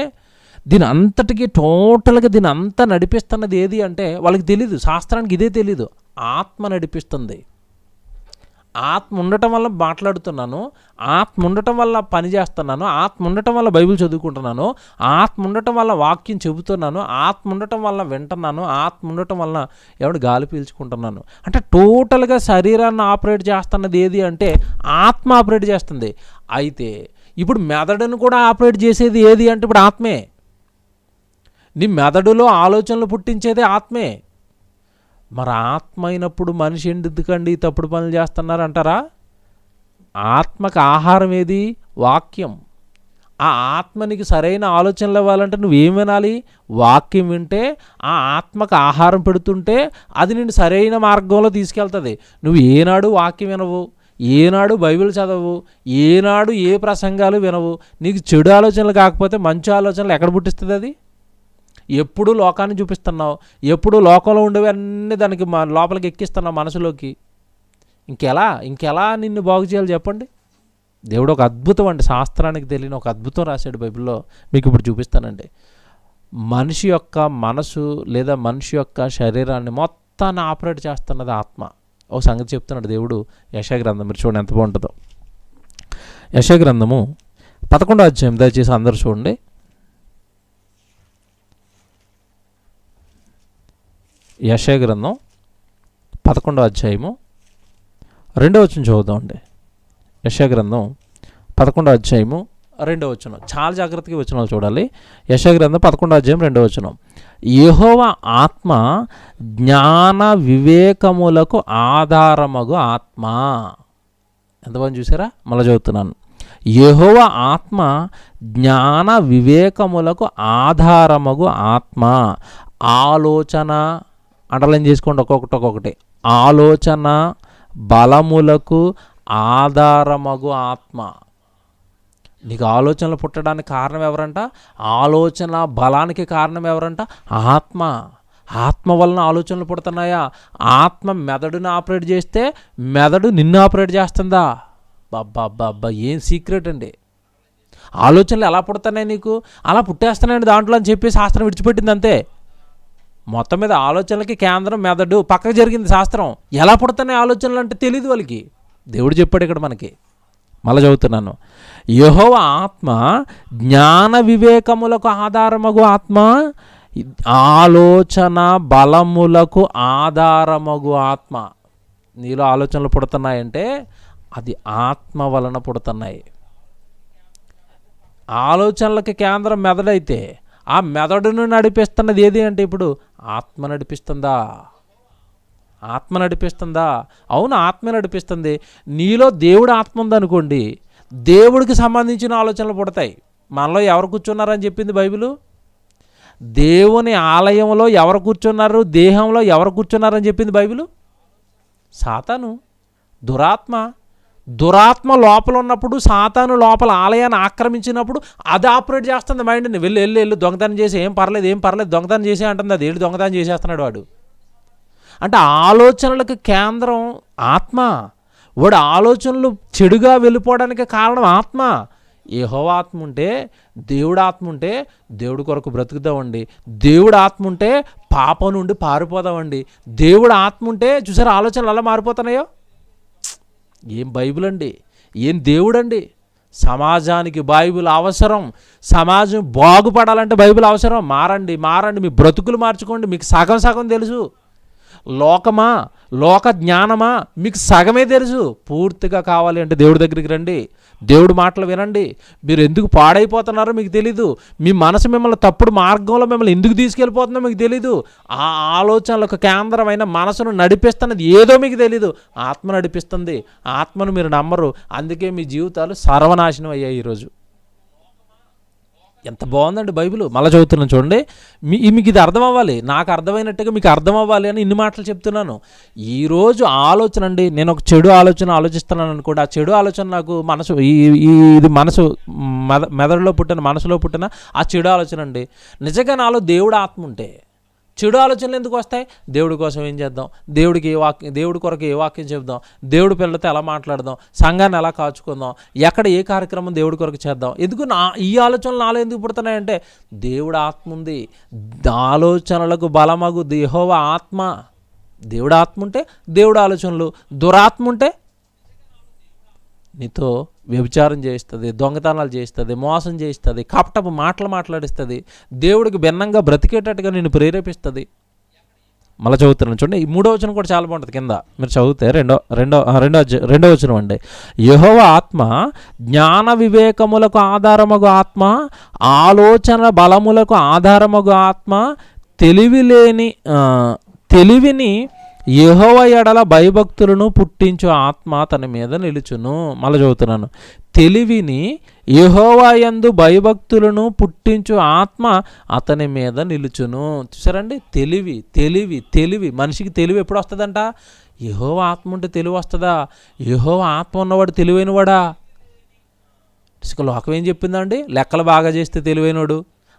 దీని అంతటికీ టోటల్గా దీని అంతా నడిపిస్తున్నది ఏది అంటే వాళ్ళకి తెలీదు. శాస్త్రానికి ఇదే తెలీదు. ఆత్మ నడిపిస్తుంది. ఆత్మ ఉండటం వల్ల మాట్లాడుతున్నాను, ఆత్మ ఉండటం వల్ల పని చేస్తున్నాను, ఆత్మ ఉండటం వల్ల బైబిల్ చదువుకుంటున్నాను, ఆత్మ ఉండటం వల్ల వాక్యం చెబుతున్నాను, ఆత్మ ఉండటం వల్ల వింటున్నాను, ఆత్మ ఉండటం వల్ల గాలి పీల్చుకుంటున్నాను. అంటే టోటల్గా శరీరాన్ని ఆపరేట్ చేస్తున్నది ఏది అంటే ఆత్మ ఆపరేట్ చేస్తుంది. అయితే ఇప్పుడు మెదడును కూడా ఆపరేట్ చేసేది ఏది అంటే ఇప్పుడు ఆత్మే. నీ మెదడులో ఆలోచనలు పుట్టించేదే ఆత్మే. మరి ఆత్మ అయినప్పుడు మనిషి ఎందుకండి తప్పుడు పనులు చేస్తున్నారు అంటారా? ఆత్మకు ఆహారం ఏది? వాక్యం. ఆ ఆత్మనికి సరైన ఆలోచనలు ఇవ్వాలంటే నువ్వేం వినాలి? వాక్యం వింటే ఆ ఆత్మకు ఆహారం పెడుతుంటే అది నిన్ను సరైన మార్గంలో తీసుకెళ్తుంది. నువ్వు ఏనాడు వాక్యం వినవు, ఏనాడు బైబిల్ చదవవు, ఏనాడు ఏ ప్రసంగాలు వినవు, నీకు చెడు ఆలోచనలు కాకపోతే మంచి ఆలోచనలు ఎక్కడ పుట్టిస్తుంది? అది ఎప్పుడూ లోకాన్ని చూపిస్తున్నావు, ఎప్పుడూ లోకంలో ఉండేవి అన్నీ దానికి లోపలికి ఎక్కిస్తున్నావు మనసులోకి. ఇంకెలా నిన్ను బాగు చేయాలి చెప్పండి? దేవుడు ఒక అద్భుతం అండి, శాస్త్రానికి తెలియని ఒక అద్భుతం రాశాడు బైబిల్లో. మీకు ఇప్పుడు చూపిస్తానండి. మనిషి యొక్క మనసు లేదా మనిషి యొక్క శరీరాన్ని మొత్తాన్ని ఆపరేట్ చేస్తున్నది ఆత్మ. ఒక సంగతి చెప్తున్నాడు దేవుడు. యెషయా గ్రంథం మీరు చూడండి ఎంత బాగుంటుందో. యెషయా గ్రంథము 11వ అధ్యాయం, దయచేసి అందరూ చూడండి. యెషయా గ్రంథం 11వ అధ్యాయము 2వ వచనం చదువుదామండి. యెషయా గ్రంథం 11వ అధ్యాయము 2వ వచనం. చాలా జాగ్రత్తగా వచనాలు చూడాలి. యెషయా గ్రంథం 11వ అధ్యాయం 2వ వచనం. యెహోవా ఆత్మ జ్ఞాన వివేకములకు ఆధారమగు ఆత్మ. ఎంతమంది చూసారా? మళ్ళీ చదువుతున్నాను. యెహోవా ఆత్మ జ్ఞాన వివేకములకు ఆధారమగు ఆత్మ. ఆలోచన అండర్లైన్ చేసుకోండి ఒక్కొక్కటి. ఆలోచన బలములకు ఆధారమగు ఆత్మ. నీకు ఆలోచనలు పుట్టడానికి కారణం ఎవరంట? ఆలోచన బలానికి కారణం ఎవరంట? ఆత్మ. ఆత్మ వలన ఆలోచనలు పుడుతున్నాయా? ఆత్మ మెదడుని ఆపరేట్ చేస్తే మెదడు నిన్ను ఆపరేట్ చేస్తుందా? బాబ్బా ఏం సీక్రెట్ అండి. ఆలోచనలు ఎలా పుడుతున్నాయి నీకు? అలా పుట్టేస్తున్నాయండి దాంట్లో అని చెప్పి శాస్త్రం విడిచిపెట్టింది అంతే. మొత్తం మీద ఆలోచనలకి కేంద్రం మెదడు, పక్కకు జరిగింది శాస్త్రం. ఎలా పుడుతున్నాయి ఆలోచనలు అంటే తెలియదు వాళ్ళకి. దేవుడు చెప్పాడు ఇక్కడ మనకి. మళ్ళీ చదువుతున్నాను. యెహోవా ఆత్మ జ్ఞాన వివేకములకు ఆధారమగు ఆత్మ, ఆలోచన బలములకు ఆధారమగు ఆత్మ. నీలో ఆలోచనలు పుడుతున్నాయంటే అది ఆత్మ వలన పుడుతున్నాయి. ఆలోచనలకి కేంద్రం మెదడైతే ఆ మెదడును నడిపిస్తున్నది ఏది అంటే ఇప్పుడు ఆత్మ నడిపిస్తుందా? ఆత్మ నడిపిస్తుందా? అవును, ఆత్మ నడిపిస్తుంది. నీలో దేవుడు ఆత్మ ఉందనుకోండి, దేవుడికి సంబంధించిన ఆలోచనలు పుడతాయి. మనలో ఎవరు కూర్చున్నారని చెప్పింది బైబిలు? దేవుని ఆలయంలో ఎవరు కూర్చున్నారు, దేహంలో ఎవరు కూర్చున్నారని చెప్పింది బైబిలు? సాతాను, దురాత్మ. దురాత్మ లోపల ఉన్నప్పుడు, సాతాను లోపల ఆలయాన్ని ఆక్రమించినప్పుడు అది ఆపరేట్ చేస్తుంది మైండ్ని. వెళ్ళు దొంగతనం చేసి ఏం పర్లేదు దొంగతనం చేసే అంటుంది. అది ఏంటి దొంగతనం చేసేస్తున్నాడు వాడు అంటే ఆలోచనలకు కేంద్రం ఆత్మ. వాడు ఆలోచనలు చెడుగా వెళ్ళిపోవడానికి కారణం ఆత్మ. యెహోవా ఆత్మ ఉంటే, దేవుడు ఆత్మ ఉంటే దేవుడి కొరకు బ్రతుకుతామండి. దేవుడు ఆత్మ ఉంటే పాపం నుండి పారిపోదామండి. దేవుడు ఆత్మ ఉంటే చూసారా ఆలోచనలు అలా మారిపోతున్నాయో. ఏం బైబిల్ అండి, ఏం దేవుడండి. సమాజానికి బైబిల్ అవసరం. సమాజం బాగుపడాలంటే బైబిల్ అవసరం. మారండి, మీ బ్రతుకులు మార్చుకోండి. మీకు సగం తెలుసు. లోకమా, లోక జ్ఞానమా, మీకు సగమే తెలుసు. పూర్తిగా కావాలి అంటే దేవుడి దగ్గరికి రండి, దేవుడి మాటలు వినండి. మీరు ఎందుకు పాడైపోతున్నారో మీకు తెలీదు. మీ మనసు మిమ్మల్ని తప్పుడు మార్గంలో మిమ్మల్ని ఎందుకు తీసుకెళ్ళిపోతుందో మీకు తెలీదు. ఆ ఆలోచనలకు కేంద్రమైన మనసును నడిపిస్తున్నది ఏదో మీకు తెలీదు. ఆత్మ నడిపిస్తుంది. ఆత్మను మీరు నమ్మరు. అందుకే మీ జీవితాలు సర్వనాశనం అయ్యాయి ఈరోజు. ఎంత బాగుందండి బైబిల్. మళ్ళీ చదువుతున్నాను చూడండి. మీకు ఇది అర్థం అవ్వాలి, నాకు అర్థమైనట్టుగా మీకు అర్థం అవ్వాలి అని ఇన్ని మాటలు చెప్తున్నాను. ఈరోజు ఆలోచన అండి, నేను ఒక చెడు ఆలోచన ఆలోచిస్తున్నాను అనుకోండి. ఆ చెడు ఆలోచన నాకు మనసు ఇది మనసు మెదడులో పుట్టిన, మనసులో పుట్టిన ఆ చెడు ఆలోచన అండి. నిజంగా నాలో దేవుడు ఆత్మ ఉంటే చెడు ఆలోచనలు ఎందుకు వస్తాయి? దేవుడి కోసం ఏం చేద్దాం, దేవుడి కొరకు ఏ వాక్యం చెప్దాం, దేవుడి పిల్లలతో ఎలా మాట్లాడదాం, సంఘాన్ని ఎలా కాచుకుందాం, ఎక్కడ ఏ కార్యక్రమం దేవుడి కొరకు చేద్దాం. ఎందుకు ఈ ఆలోచనలు నాలో ఎందుకు పుడుతున్నాయంటే దేవుడు ఆత్మ ఉంది. ఆలోచనలకు బలమగు యెహోవా ఆత్మ. దేవుడు ఆత్మ ఉంటే దేవుడు ఆలోచనలు. దురాత్మ ఉంటే నీతో వ్యభిచారం చేయిస్తుంది, దొంగతనాలు చేయిస్తుంది, మోసం చేయిస్తుంది, కపటపు మాటలు మాట్లాడిస్తుంది, దేవుడికి భిన్నంగా బ్రతికేటట్టుగా నేను ప్రేరేపిస్తుంది. మళ్ళీ చదువుతున్నాను చూడండి. ఈ 3వ వచనం కూడా చాలా బాగుంటుంది. కింద మీరు చదివితే రెండో వచనం అండి. యెహోవా ఆత్మ జ్ఞాన వివేకములకు ఆధారమగు ఆత్మ, ఆలోచన బలములకు ఆధారమగు ఆత్మ, తెలివిని యెహోవా ఎడల భయభక్తులను పుట్టించు ఆత్మ తన మీద నిలుచును. మళ్ళీ చదువుతున్నాను. తెలివిని యెహోవా యందు భయభక్తులను పుట్టించు ఆత్మ అతని మీద నిలుచును. చూసారండి, తెలివి మనిషికి తెలివి ఎప్పుడు వస్తుందంట? యెహోవా ఆత్మ ఉంటే తెలివి వస్తుందా? యెహోవా ఆత్మ ఉన్నవాడు తెలివైనవాడా? ఇసుక లోకం ఏం చెప్పిందండి? లెక్కలు బాగా చేస్తే తెలివైనోడు,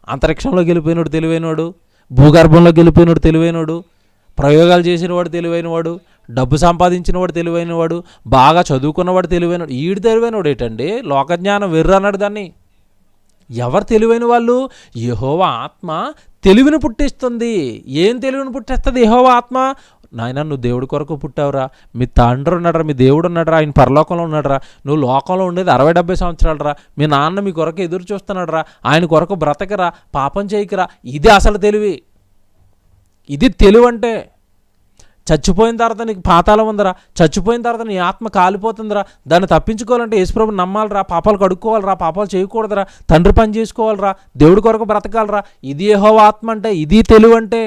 అంతరిక్షంలోకి వెళ్ళిపోయినోడు తెలివైనోడు, భూగర్భంలోకి వెళ్ళిపోయినోడు తెలివైనోడు, ప్రయోగాలు చేసినవాడు తెలివైనవాడు, డబ్బు సంపాదించినవాడు తెలివైనవాడు, బాగా చదువుకున్నవాడు తెలివైనవాడు. ఈడు తెలివైనవాడు ఏంటండి? లోకజ్ఞానం వెర్ర అన్నాడు దాన్ని. ఎవరు తెలివైన వాళ్ళు? యెహోవా ఆత్మ తెలివిని పుట్టిస్తుంది. ఏం తెలివిని పుట్టిస్తుంది యెహోవా ఆత్మ? నాయన నువ్వు దేవుడి కొరకు పుట్టావురా, మీ తండ్రి ఉన్నాడరా, మీ దేవుడు ఉన్నాడరా, ఆయన పరలోకంలో ఉన్నాడరా, నువ్వు లోకంలో ఉండేది 60-70 సంవత్సరాలు రా, మీ నాన్న మీ కొరకు ఎదురు చూస్తున్నాడు రా, ఆయన కొరకు బ్రతకరా, పాపం చేయకరా. ఇది అసలు తెలివి. ఇది తెలివి అంటే. చచ్చిపోయిన తర్వాత నీకు పాతాళం ఉందిరా, చచ్చిపోయిన తర్వాత నీ ఆత్మ కాలిపోతుందిరా, దాన్ని తప్పించుకోవాలంటే యేసుప్రభుని నమ్మాలిరా, పాపాలు కడుక్కోవాలిరా, పాపాలు చేయకూడదురా, తండ్రి పని చేసుకోవాలిరా, దేవుడి కొరకు బ్రతకాలరా. ఇది యెహోవా ఆత్మ అంటే, ఇది తెలివి అంటే.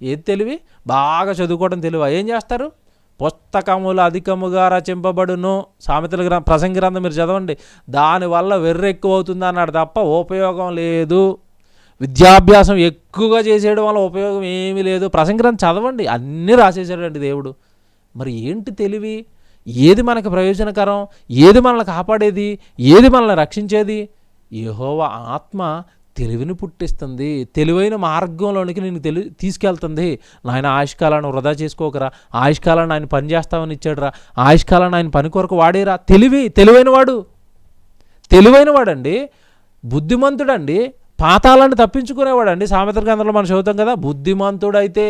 ఏది తెలివి? బాగా చదువుకోవడం తెలివి. ఏం చేస్తారు? పుస్తకములు అధికముగా రచింపబడును. సామెతల ప్రసంగి గ్రంథం మీరు చదవండి. దానివల్ల వెర్రె ఎక్కువ అవుతుంది అన్నాడు తప్ప ఉపయోగం లేదు. విద్యాభ్యాసం ఎక్కువగా చేసేయడం వల్ల ఉపయోగం ఏమీ లేదు. ప్రసంగి గ్రంథం చదవండి, అన్నీ రాసేసాడండి దేవుడు. మరి ఏంటి తెలివి? ఏది మనకు ప్రయోజనకరం? ఏది మనల్ని కాపాడేది? ఏది మనల్ని రక్షించేది? యెహోవా ఆత్మ తెలివిని పుట్టిస్తుంది. తెలివైన మార్గంలోనికి నేను తీసుకెళ్తుంది. నాయన ఆయుష్కాలాన్ని వృధా చేసుకోకరా, ఆయుష్కాలాన్ని ఆయన పని చేస్తామని ఇచ్చాడురా, ఆయుష్కాలాన్ని ఆయన పని కొరకు వాడేరా. తెలివైనవాడండి, బుద్ధిమంతుడండి, పాతాళాన్ని తప్పించుకునేవాడండి. సామెతల గ్రంథంలో మనం చదువుతాం కదా, బుద్ధిమంతుడైతే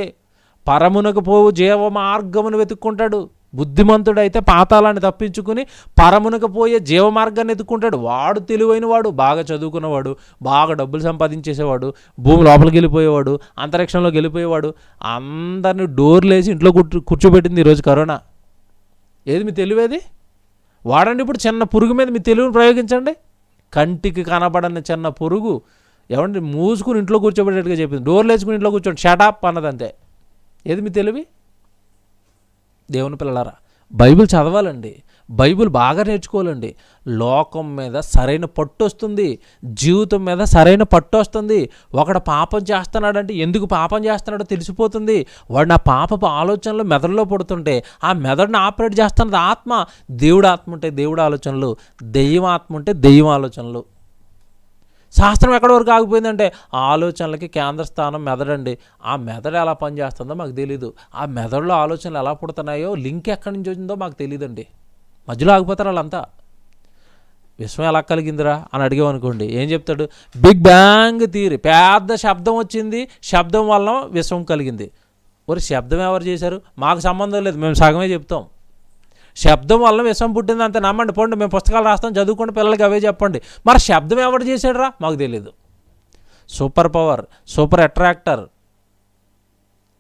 పరమునకు పోవు జీవ మార్గమును వెతుక్కుంటాడు. బుద్ధిమంతుడైతే పాతాళాన్ని తప్పించుకుని పరమునకు పోయే జీవ మార్గాన్ని ఎత్తుకుంటాడు. వాడు తెలివైన వాడు, బాగా చదువుకున్నవాడు, బాగా డబ్బులు సంపాదించేసేవాడు, భూమి లోపలికి వెళ్ళిపోయేవాడు, అంతరిక్షంలోకి వెళ్ళిపోయేవాడు. అందరినీ డోర్లు వేసి ఇంట్లో కూర్చోబెట్టింది ఈరోజు కరోనా. ఏది మీ తెలివేది? వాడండి ఇప్పుడు చిన్న పురుగు మీద మీ తెలివిని ప్రయోగించండి. కంటికి కనబడని చిన్న పురుగు ఏమంటే మూసుకుని ఇంట్లో కూర్చోబెట్టేట్టుగా చెప్పింది. డోర్లు వేసుకుని ఇంట్లో కూర్చోండి, షటప్ అన్నదంతే. ఏది మీ తెలివి? దేవుని పిల్లలారా, బైబిల్ చదవాలండి. బైబిల్ బాగా నేర్చుకోవాలండి. లోకం మీద సరైన పట్టు వస్తుంది, జీవితం మీద సరైన పట్టు వస్తుంది. ఒకడు పాపం చేస్తున్నాడంటే ఎందుకు పాపం చేస్తున్నాడో తెలిసిపోతుంది. వాడు నా పాపపు ఆలోచనలు మెదడులో పడుతుంటే ఆ మెదడుని ఆపరేట్ చేస్తున్నది ఆత్మ. దేవుడు ఆత్మ ఉంటే దేవుడు ఆలోచనలు, దెయ్యం ఆత్మ ఉంటే దెయ్యం ఆలోచనలు. శాస్త్రం ఎక్కడి వరకు ఆగిపోయిందంటే ఆలోచనలకి కేంద్ర స్థానం మెదడండి. ఆ మెదడు ఎలా పనిచేస్తుందో మాకు తెలీదు. ఆ మెదడులో ఆలోచనలు ఎలా పుడుతున్నాయో లింక్ ఎక్కడి నుంచి వచ్చిందో మాకు తెలియదండి. మధ్యలో ఆగిపోతారు వాళ్ళంతా. విశ్వం ఎలా కలిగిందిరా అని అడిగామనుకోండి, ఏం చెప్తాడు? Big bang theory. పెద్ద శబ్దం వచ్చింది, శబ్దం వలన విశ్వం కలిగింది. మరి శబ్దం ఎవరు చేశారు? మాకు సంబంధం లేదు, మేము సగమే చెప్తాం. శబ్దం వల్ల విషం పుట్టింది అంతే, నమ్మండి పోండి, మేము పుస్తకాలు రాస్తాం, చదువుకోండి, పిల్లలకి అవే చెప్పండి. మరి శబ్దం ఎవరు చేశాడు రా? మాకు తెలియదు. సూపర్ పవర్, సూపర్ అట్రాక్టర్,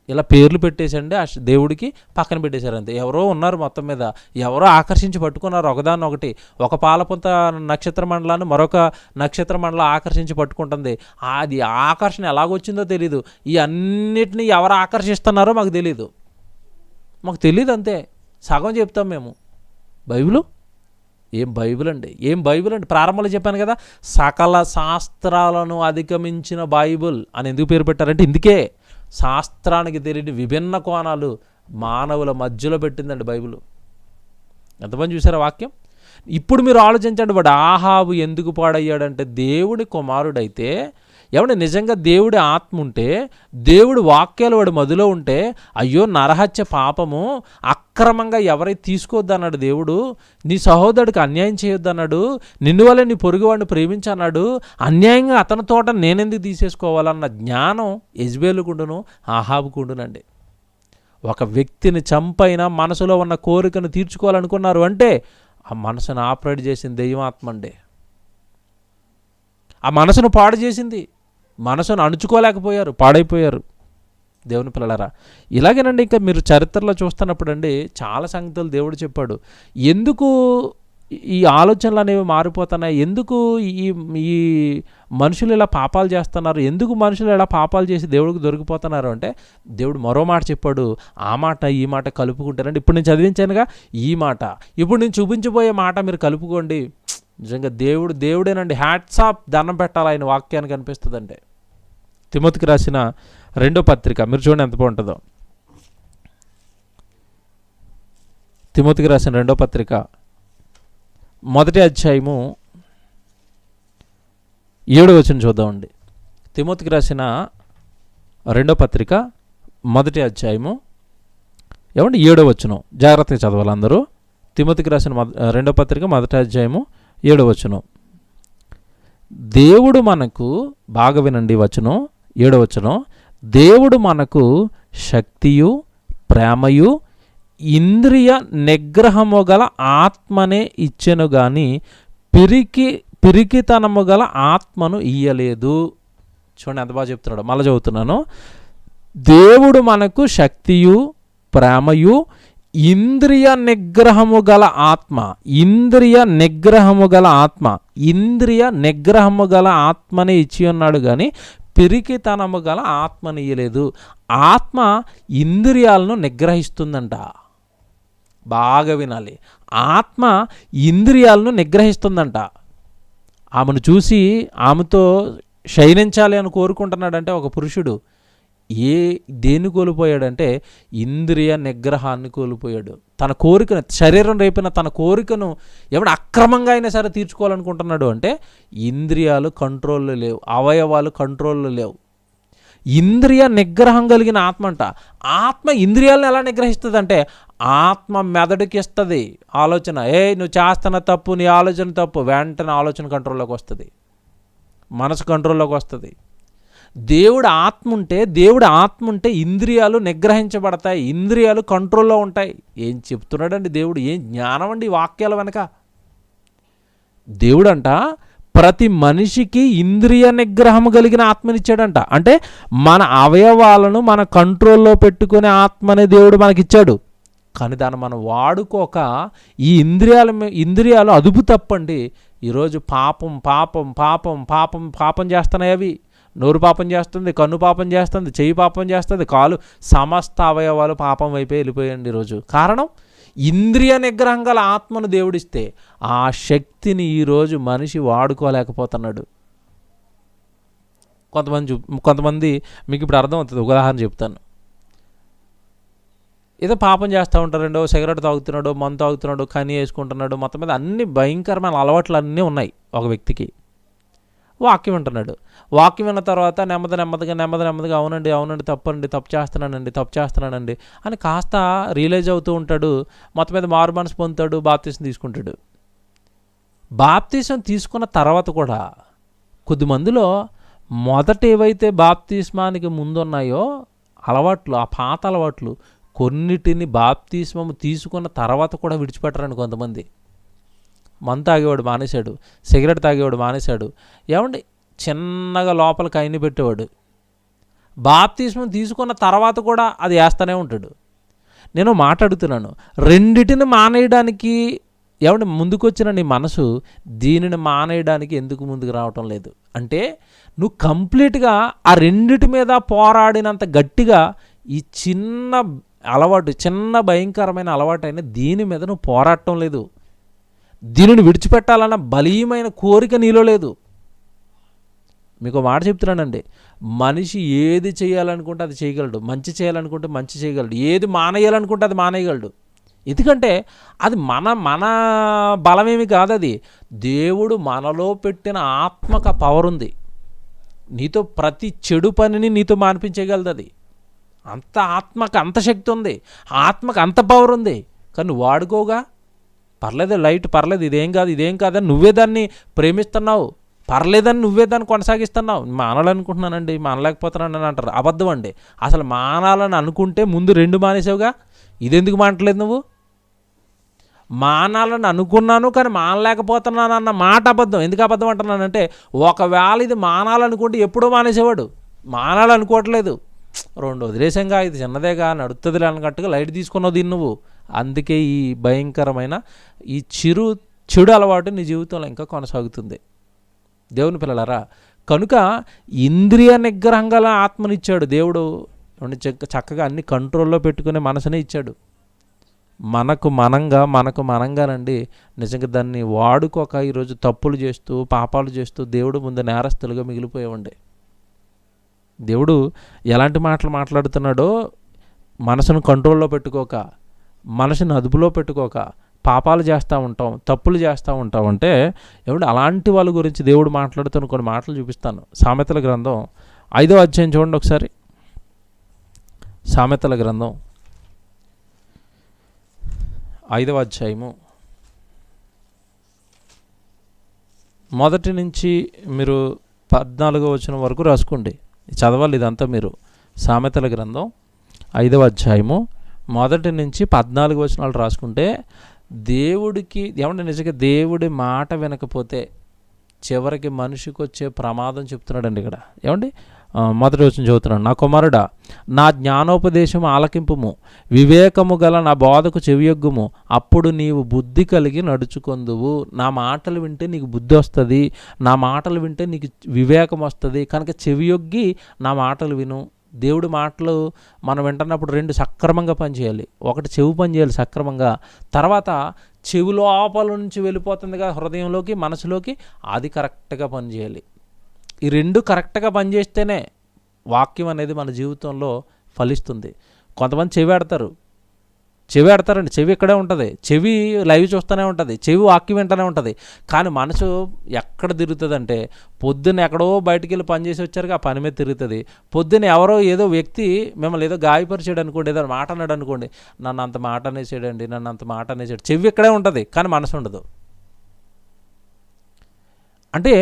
ఇలా పేర్లు పెట్టేసండి ఆ దేవుడికి పక్కన పెట్టేశారు అంతే. ఎవరో ఉన్నారు మొత్తం మీద, ఎవరో ఆకర్షించి పట్టుకున్నారు ఒకదాన్ని ఒకటి. ఒక పాలపుంత నక్షత్ర మండలాన్ని మరొక నక్షత్ర మండలం ఆకర్షించి పట్టుకుంటుంది. అది ఆకర్షణ ఎలాగొచ్చిందో తెలీదు. ఈ అన్నిటినీ ఎవరు ఆకర్షిస్తున్నారో మాకు తెలీదు. అంతే, సగం చెప్తాం మేము. ఏం బైబిల్ అండి. ప్రారంభంలో చెప్పాను కదా, సకల శాస్త్రాలను అధిగమించిన బైబిల్ అని ఎందుకు పేరు పెట్టారంటే ఇందుకే. శాస్త్రానికి తెలియని విభిన్న కోణాలు మానవుల మధ్యలో పెట్టిందండి బైబిల్. ఎంతమంది చూసారా వాక్యం? ఇప్పుడు మీరు ఆలోచించండి, వాడు ఆహాబు ఎందుకు పాడయ్యాడంటే దేవుడి కుమారుడైతే, ఏమంటే నిజంగా దేవుడి ఆత్మ ఉంటే, దేవుడి వాక్యాలు వాడి మదిలో ఉంటే, అయ్యో నరహత్య పాపము, అక్రమంగా ఎవరైతే తీసుకోవద్దన్నాడు దేవుడు, నీ సహోదరుడికి అన్యాయం చేయొద్దన్నాడు, నిన్ను వల్ల నీ పొరుగువాడిని ప్రేమించన్నాడు, అన్యాయంగా అతని తోట నేనెందుకు తీసేసుకోవాలన్న జ్ఞానం యెజెబెలుకుండును ఆహాబుకుండునండి. ఒక వ్యక్తిని చంపైనా మనసులో ఉన్న కోరికను తీర్చుకోవాలనుకున్నారు అంటే ఆ మనసును ఆపరేట్ చేసింది దెయ్యమాత్మ అండి. ఆ మనసును పాడు చేసింది. మనసును అణుచుకోలేకపోయారు, పాడైపోయారు. దేవుని పిల్లలారా, ఇలాగేనండి. ఇంకా మీరు చరిత్రలో చూస్తున్నప్పుడు అండి చాలా సంగతులు దేవుడు చెప్పాడు. ఎందుకు ఈ ఆలోచనలు అనేవి మారిపోతున్నాయి, ఎందుకు ఈ మనుషులు ఇలా పాపాలు చేస్తున్నారు, ఎందుకు మనుషులు ఇలా పాపాలు చేసి దేవుడికి దొరికిపోతున్నారు అంటే దేవుడు మరో మాట చెప్పాడు. ఆ మాట ఈ మాట కలుపుకుంటారండి. ఇప్పుడు నేను చదివించానుగా ఈ మాట, ఇప్పుడు నేను చూపించబోయే మాట మీరు కలుపుకోండి. నిజంగా దేవుడేనండి. హ్యాట్స్ ఆఫ్, దండం పెట్టాలి ఆయన వాక్యానికి అనిపిస్తుందంటే. తిమోతికి రాసిన 2వ పత్రిక మీరు చూడండి ఎంత బాగుంటుందో. తిమోతికి రాసిన 2వ పత్రిక 1వ అధ్యాయము 7వ వచనం చూద్దామండి. తిమోతికి రాసిన 2వ పత్రిక 1వ అధ్యాయము 7వ వచనం జాగ్రత్తగా చదవాలి అందరూ. తిమోతికి రాసిన 2వ పత్రిక 1వ అధ్యాయము 7వ వచనం. దేవుడు మనకు, బాగా వినండి వచనం, 7వ వచనం, దేవుడు మనకు శక్తియు ప్రేమయు ఇంద్రియ నిగ్రహము గల ఆత్మనే ఇచ్చెను గాని పిరికితనము గల ఆత్మను ఇయ్యలేదు. చూడండి ఎంత బాగా చెప్తున్నాడు. మళ్ళీ చదువుతున్నాను. దేవుడు మనకు శక్తియు ప్రేమయు ఇంద్రియ నిగ్రహము గల ఆత్మ, ఇంద్రియ నిగ్రహము గల ఆత్మనే ఇచ్చి ఉన్నాడు కానీ పిరికితనము గల ఆత్మని ఇయ్యలేదు. ఆత్మ ఇంద్రియాలను నిగ్రహిస్తుందంట. బాగా వినాలి, ఆత్మ ఇంద్రియాలను నిగ్రహిస్తుందంట. ఆమెను చూసి ఆమెతో శయనించాలి అని కోరుకుంటున్నాడంటే ఒక పురుషుడు దేన్ని కోల్పోయాడంటే ఇంద్రియ నిగ్రహాన్ని కోల్పోయాడు. తన కోరికను, శరీరం రేపిన తన కోరికను ఎవడు అక్రమంగా అయినా సరే తీర్చుకోవాలనుకుంటున్నాడు అంటే ఇంద్రియాలు కంట్రోల్లో లేవు, అవయవాలు కంట్రోల్లో లేవు. ఇంద్రియ నిగ్రహం కలిగిన ఆత్మ అంట. ఆత్మ ఇంద్రియాలను ఎలా నిగ్రహిస్తుంది అంటే ఆత్మ మెదడుకి ఇస్తుంది ఆలోచన, నువ్వు చేస్తున్న తప్పు, నీ ఆలోచన తప్పు, వెంటనే ఆలోచన కంట్రోల్లోకి వస్తుంది, మనసు కంట్రోల్లోకి వస్తుంది. దేవుడు ఆత్మ ఉంటే ఇంద్రియాలు నిగ్రహించబడతాయి, ఇంద్రియాలు కంట్రోల్లో ఉంటాయి. ఏం చెప్తున్నాడండి దేవుడు, ఏం జ్ఞానం అండి వాక్యాల వెనక. దేవుడంట ప్రతి మనిషికి ఇంద్రియ నిగ్రహం కలిగిన ఆత్మనిచ్చాడంట. అంటే మన అవయవాలను మన కంట్రోల్లో పెట్టుకునే ఆత్మనే దేవుడు మనకిచ్చాడు. కానీ దాన్ని మనం వాడుకోక ఈ ఇంద్రియాలు అదుపు తప్పండి. ఈరోజు పాపం చేస్తున్నాయి. అవి నోరు పాపం చేస్తుంది, కన్ను పాపం చేస్తుంది, చెయ్యి పాపం చేస్తుంది, కాలు, సమస్త అవయవాలు పాపం వైపే వెళ్ళిపోయండి ఈరోజు. కారణం ఇంద్రియ నిగ్రహం గల ఆత్మను దేవుడిస్తే ఆ శక్తిని ఈరోజు మనిషి వాడుకోలేకపోతున్నాడు. కొంతమంది మీకు ఇప్పుడు అర్థమవుతుంది, ఉదాహరణ చెప్తాను. ఏదో పాపం చేస్తూ ఉంటారండి, సిగరెట్ తాగుతున్నాడు, మందు తాగుతున్నాడు, కని వేసుకుంటున్నాడు, మొత్తం మీద అన్ని భయంకరమైన అలవాట్లు అన్నీ ఉన్నాయి ఒక వ్యక్తికి. వాక్యం వింటున్నాడు, వాక్యం విన్న తర్వాత నెమ్మదిగా అవునండి తప్పు చేస్తున్నానండి అని కాస్త రియలైజ్ అవుతూ ఉంటాడు. మొత్తం మీద మారు మనసు పొందుతాడు, బాప్తీసం తీసుకుంటాడు. బాప్తీసం తీసుకున్న తర్వాత కూడా కొద్దిమందిలో మొదట ఏవైతే బాప్తీస్మానికి ముందున్నాయో అలవాట్లు, ఆ పాత అలవాట్లు కొన్నిటిని బాప్తీస్మము తీసుకున్న తర్వాత కూడా విడిచిపెట్టరండి కొంతమంది. మందు తాగేవాడు మానేశాడు, సిగరెట్ తాగేవాడు మానేశాడు, ఏమండి చిన్నగా లోపల కైని పెట్టేవాడు. బాప్తీస్మం తీసుకున్న తర్వాత కూడా అది వేస్తూనే ఉంటాడు. నేను మాట్లాడుతున్నాను, రెండిటిని మానేయడానికి ఏమంటే ముందుకొచ్చిన నీ మనసు దీనిని మానేయడానికి ఎందుకు ముందుకు రావటం లేదు అంటే, నువ్వు కంప్లీట్గా ఆ రెండిటి మీద పోరాడినంత గట్టిగా ఈ చిన్న భయంకరమైన అలవాటు అయినా దీని మీద నువ్వు పోరాడటం లేదు. దీనిని విడిచిపెట్టాలన్న బలీయమైన కోరిక నీలో లేదు. మీకు మాట చెప్తున్నానండి, మనిషి ఏది చేయాలనుకుంటే అది చేయగలడు, మంచి చేయాలనుకుంటే మంచి చేయగలడు, ఏది మానేయాలనుకుంటే అది మానేయగలడు. ఎందుకంటే అది మన బలమేమి కాదు, అది దేవుడు మనలో పెట్టిన ఆత్మక పవర్ ఉంది. నీతో ప్రతి చెడు పనిని నీతో మానిపించగలదు. అది అంత ఆత్మకు అంత శక్తి ఉంది, ఆత్మకు అంత పవర్ ఉంది. కానీ నువ్వు వాడుకోగా పర్లేదు, లైట్ పర్లేదు, ఇదేం కాదని నువ్వే దాన్ని ప్రేమిస్తున్నావు, పర్లేదని నువ్వే దాన్ని కొనసాగిస్తున్నావు. మానాలనుకుంటున్నానండి, మానలేకపోతున్నానని అంటారు, అబద్ధం అండి. అసలు మానాలని అనుకుంటే ముందు 2 మానేసావుగా, ఇదెందుకు మానట్లేదు నువ్వు? మానాలని అనుకున్నాను కానీ మానలేకపోతున్నాను అన్న మాట అబద్ధం. ఎందుకు అబద్ధం అంటున్నానంటే, ఒకవేళ ఇది మానాలనుకుంటే ఎప్పుడో మానేసేవాడు, మానాలనుకోవట్లేదు, 2 వదిలేసంగా, ఇది చిన్నదేగా నడుస్తుంది అన్నట్టుగా లైట్ తీసుకున్నావు దీన్ని నువ్వు. అందుకే ఈ భయంకరమైన ఈ చెడు అలవాటు నీ జీవితంలో ఇంకా కొనసాగుతుంది. దేవుని పిల్లలారా, కనుక ఇంద్రియ నిగ్రహం గల ఆత్మనిచ్చాడు దేవుడు. చక్కగా అన్ని కంట్రోల్లో పెట్టుకునే మనసునే ఇచ్చాడు. మనకు మనంగానండి నిజంగా దాన్ని వాడుకోక ఈరోజు తప్పులు చేస్తూ పాపాలు చేస్తూ దేవుడు ముందు నేరస్తులుగా మిగిలిపోయామండి. దేవుడు ఎలాంటి మాటలు మాట్లాడుతున్నాడో, మనసును కంట్రోల్లో పెట్టుకోక, మనసును అదుపులో పెట్టుకోక పాపాలు చేస్తూ ఉంటాం, తప్పులు చేస్తూ ఉంటాం అంటే ఏమంటే అలాంటి వాళ్ళ గురించి దేవుడు మాట్లాడుతున్న కొన్ని మాటలు చూపిస్తాను. సామెతల గ్రంథం 5వ అధ్యాయం చూడండి ఒకసారి. సామెతల గ్రంథం 5వ అధ్యాయము 1 నుంచి మీరు 14వ వచనం వరకు రాసుకోండి, చదవాలి ఇదంతా మీరు. సామెతల గ్రంథం 5వ అధ్యాయము 1 నుంచి 14 వచనాలు రాసుకుంటే, దేవుడికి ఏమంటే నిజంగా దేవుడి మాట వినకపోతే చివరికి మనిషికి వచ్చే ప్రమాదం చెప్తున్నాడండి ఇక్కడ. ఏమండి 1వ వచనం చదువుతున్నాడు. నా కుమారుడా, నా జ్ఞానోపదేశం ఆలకింపుము, వివేకము గల నా బోధకు చెవియొగ్గుము, అప్పుడు నీవు బుద్ధి కలిగి నడుచుకొందువు. నా మాటలు వింటే నీకు బుద్ధి వస్తుంది, నా మాటలు వింటే నీకు వివేకం వస్తుంది. కనుక చెవియొగ్గి నా మాటలు విను. దేవుడి మాటలు మనం వింటున్నప్పుడు 2 సక్రమంగా పనిచేయాలి. ఒకటి చెవి పనిచేయాలి సక్రమంగా, తర్వాత చెవి లోపల నుంచి వెళ్ళిపోతుందిగా హృదయంలోకి, మనసులోకి, అది కరెక్ట్గా పనిచేయాలి. ఈ 2 కరెక్ట్గా పనిచేస్తేనే వాక్యం అనేది మన జీవితంలో ఫలిస్తుంది. కొంతమంది చెవి ఆడతారండి, చెవి ఇక్కడే ఉంటుంది, చెవి లైవ్ చూస్తూనే ఉంటుంది, చెవి వాక్యం వింటూనే ఉంటుంది. కానీ మనసు ఎక్కడ తిరుగుతుందంటే, పొద్దున్న ఎక్కడో బయటికి వెళ్ళి పని చేసి వచ్చారు, ఆ పని మీద తిరుగుతుంది. పొద్దున్న ఎవరో ఏదో వ్యక్తి మిమ్మల్ని ఏదో గాయపరిచాడు అనుకోండి, ఏదో మాట అన్నాడు అనుకోండి, నన్ను అంత మాట అనేసాడు, చెవి ఇక్కడే ఉంటుంది కానీ మనసు ఉండదు. అంటే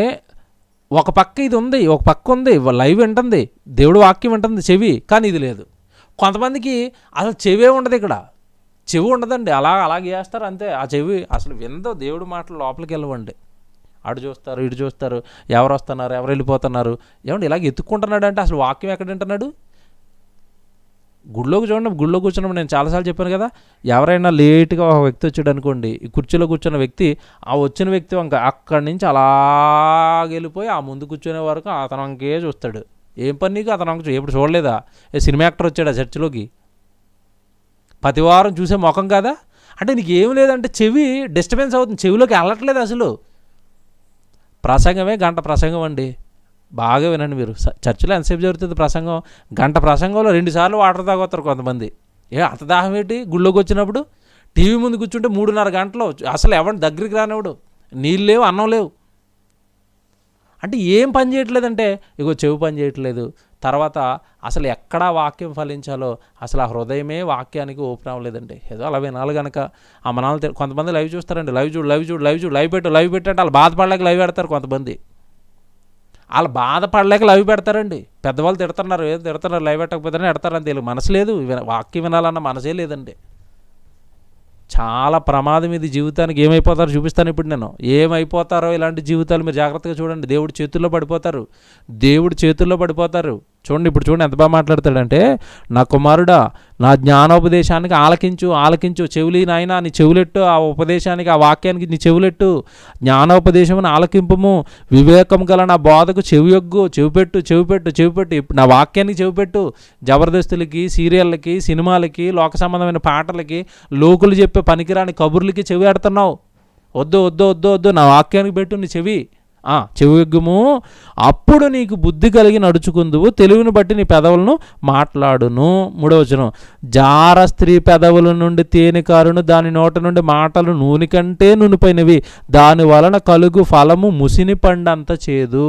ఒక పక్క ఇది ఉంది, ఒక పక్క ఉంది, లైవ్ వింటుంది, దేవుడు వాక్యం వింటుంది చెవి, కానీ ఇది లేదు. కొంతమందికి అసలు చెవే ఉండదు, ఇక్కడ చెవి ఉండదండి, అలాగే చేస్తారు అంతే. ఆ చెవి అసలు విందో, దేవుడి మాటలు లోపలికి వెళ్ళవండి. అటు చూస్తారు, ఇటు చూస్తారు, ఎవరు వస్తున్నారు, ఎవరు వెళ్ళిపోతున్నారు, ఏమంటే ఇలాగ ఎత్తుక్కుంటున్నాడు అంటే అసలు వాక్యం ఎక్కడ వింటున్నాడు? గుడిలోకి చూడండి, గుడిలో కూర్చున్నప్పుడు నేను చాలాసార్లు చెప్పాను కదా, ఎవరైనా లేట్గా ఒక వ్యక్తి వచ్చాడు అనుకోండి, ఈ కుర్చీలో కూర్చున్న వ్యక్తి, ఆ వచ్చిన వ్యక్తి వంక అక్కడి నుంచి అలాగెళ్ళిపోయి ఆ ముందు కూర్చునే వరకు అతను వంకే చూస్తాడు. ఏం పని నీకు? అతను వంక ఎప్పుడు చూడలేదా? సినిమా యాక్టర్ వచ్చాడు ఆ చర్చిలోకి, ప్రతి వారం చూసే ముఖం కదా, అంటే నీకు ఏం లేదంటే చెవి డిస్టర్బెన్స్ అవుతుంది, చెవిలోకి వెళ్ళట్లేదు అసలు. ప్రసంగమే గంట ప్రసంగం అండి, బాగా వినండి మీరు. చర్చిలో ఎంతసేపు జరుగుతుంది ప్రసంగం? గంట ప్రసంగంలో 2 సార్లు వాటర్ తాగొస్తారు కొంతమంది. అంత దాహం ఏంటి? గుళ్ళోకి వచ్చినప్పుడు టీవీ ముందు కూర్చుంటే 3.5 గంటలు అసలు ఎవరిని దగ్గరికి రానివ్వడు, నీళ్ళు లేవు, అన్నం లేవు. అంటే ఏం పని చేయట్లేదంటే ఇగో చెవి పని చేయట్లేదు. తర్వాత అసలు ఎక్కడా వాక్యం ఫలించాలో అసలు ఆ హృదయమే వాక్యానికి ఓపెన్ అవ్వలేదండి. ఏదో అలా వినాలి కనుక ఆ మనాలు. కొంతమంది లైవ్ చూస్తారండి, లైవ్ పెట్టు అంటే వాళ్ళు బాధపడలేక లైవ్ పెడతారు. కొంతమంది వాళ్ళు బాధపడలేక లైవ్ పెడతారండి. పెద్దవాళ్ళు తిడుతున్నారు, ఏదో తిడుతున్నారు, లైవ్ పెట్టకపోతేనే పెడతారని తెలియదు. మనసు లేదు, వాక్యం వినాలన్న మనసే లేదండి. చాలా ప్రమాదం ఇది జీవితానికి. ఏమైపోతారో చూపిస్తాను ఇప్పుడు నేను. ఏమైపోతారో ఇలాంటి జీవితాలు మీరు జాగ్రత్తగా చూడండి. దేవుడి చేతుల్లో పడిపోతారు, దేవుడి చేతుల్లో పడిపోతారు. చూడండి ఇప్పుడు చూడండి ఎంత బాగా మాట్లాడతాడంటే, నా కుమారుడా నా జ్ఞానోపదేశానికి ఆలకించు. చెవులి నాయనా నీ చెవులెట్టు, ఆ ఉపదేశానికి ఆ వాక్యానికి నీ చెవులెట్టు. జ్ఞానోపదేశమును ఆలకింపము, వివేకం గల నా బోధకు చెవిపెట్టు. నా వాక్యానికి చెవిపెట్టు. జబర్దస్తులకి, సీరియళ్ళకి, సినిమాలకి, లోక సంబంధమైన పాటలకి, లోకులు చెప్పే పనికిరాని కబుర్లకి చెవి పెడుతున్నావు. వద్దు, నా వాక్యానికి పెట్టు నీ చెవి. చెవియొగ్గుము, అప్పుడు నీకు బుద్ధి కలిగి నడుచుకుందువు, తెలివిని బట్టి నీ పెదవులను మాట్లాడును. 3వ వచనం, జార స్త్రీ పెదవుల నుండి తేనె కారును, దాని నోట నుండి మాటలు నూనె కంటే నునిపోయినవి, దాని వలన కలుగు ఫలము ముసిని పండంత చేదు.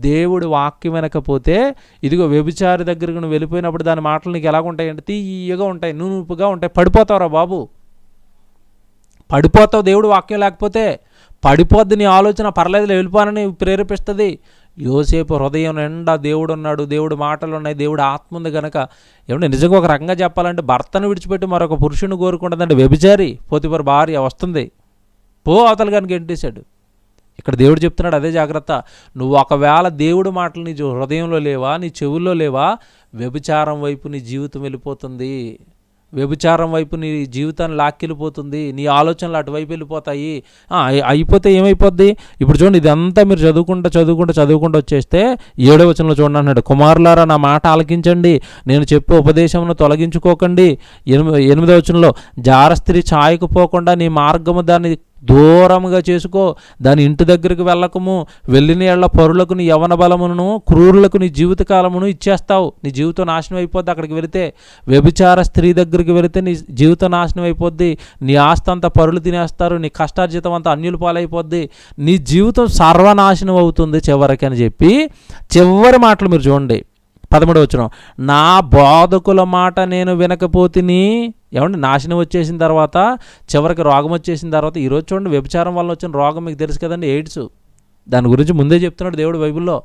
దేవుడి వాక్యం వినకపోతే ఇదిగో వ్యభిచారి దగ్గరకు నువ్వు వెళ్ళిపోయినప్పుడు దాని మాటలు నీకు ఎలాగుంటాయంటే తీయగా ఉంటాయి, నూనుపుగా ఉంటాయి. పడిపోతావురా బాబు, పడిపోతావు. దేవుడు వాక్యం లేకపోతే పడిపోద్ది. నీ ఆలోచన పర్లేదులే వెళ్ళిపోనని ప్రేరేపిస్తుంది. యోసేపు హృదయం నిండా దేవుడు ఉన్నాడు, దేవుడు మాటలు ఉన్నాయి, దేవుడు ఆత్మ ఉంది కనుక. ఏమంటే నిజంగా ఒక రకంగా చెప్పాలంటే భర్తను విడిచిపెట్టి మరొక పురుషుని కోరుకుంటుందంటే వ్యభిచారి. పోతిఫర్ భార్య వస్తుంది, పో అవతల కనుక గెంటేశాడు. ఇక్కడ దేవుడు చెప్తున్నాడు అదే జాగ్రత్త. నువ్వు ఒకవేళ దేవుడు మాటలు నీ హృదయంలో లేవా, నీ చెవుల్లో లేవా, వ్యభిచారం వైపు నీ జీవితం వెళ్ళిపోతుంది. వ్యభిచారం వైపు నీ జీవితాన్ని లాక్కెళ్ళిపోతుంది. నీ ఆలోచనలు అటువైపు వెళ్ళిపోతాయి. అయిపోతే ఏమైపోద్ది? ఇప్పుడు చూడండి, ఇదంతా మీరు చదువుకుంటూ వచ్చేస్తే 7వ వచనంలో చూడండి అన్నాడు, కుమారులారా నా మాట ఆలకించండి, నేను చెప్పే ఉపదేశమును తొలగించుకోకండి. 8వ వచనంలో, జార స్త్రీ ఛాయకు పోకుండా నీ మార్గము దాన్ని దూరంగా చేసుకో, దాని ఇంటి దగ్గరికి వెళ్ళకము. వెళ్ళిన ఏళ్ల పరులకు నీ యవన బలమును, క్రూరులకు నీ జీవితకాలమును ఇచ్చేస్తావు. నీ జీవితం నాశనం అయిపోద్ది అక్కడికి వెళితే. వ్యభిచార స్త్రీ దగ్గరికి వెళితే నీ జీవితం నాశనం అయిపోద్ది. నీ ఆస్తి అంతా పరులు తినేస్తారు, నీ కష్టార్జితం అంతా అన్యుల పాలైపోద్ది, నీ జీవితం సర్వనాశనం అవుతుంది చివరికి అని చెప్పి చివరి మాటలు మీరు చూడండి. 13వ వచనం, నా బోధకుల మాట నేను వినకపోతిని. ఏమంటే నాశనం వచ్చేసిన తర్వాత, చివరికి రోగం వచ్చేసిన తర్వాత, ఈరోజు చూడండి వ్యభిచారం వల్ల వచ్చిన రోగం మీకు తెలుసు కదండి, ఎయిడ్స్. దాని గురించి ముందే చెప్తున్నాడు దేవుడు బైబిల్లో.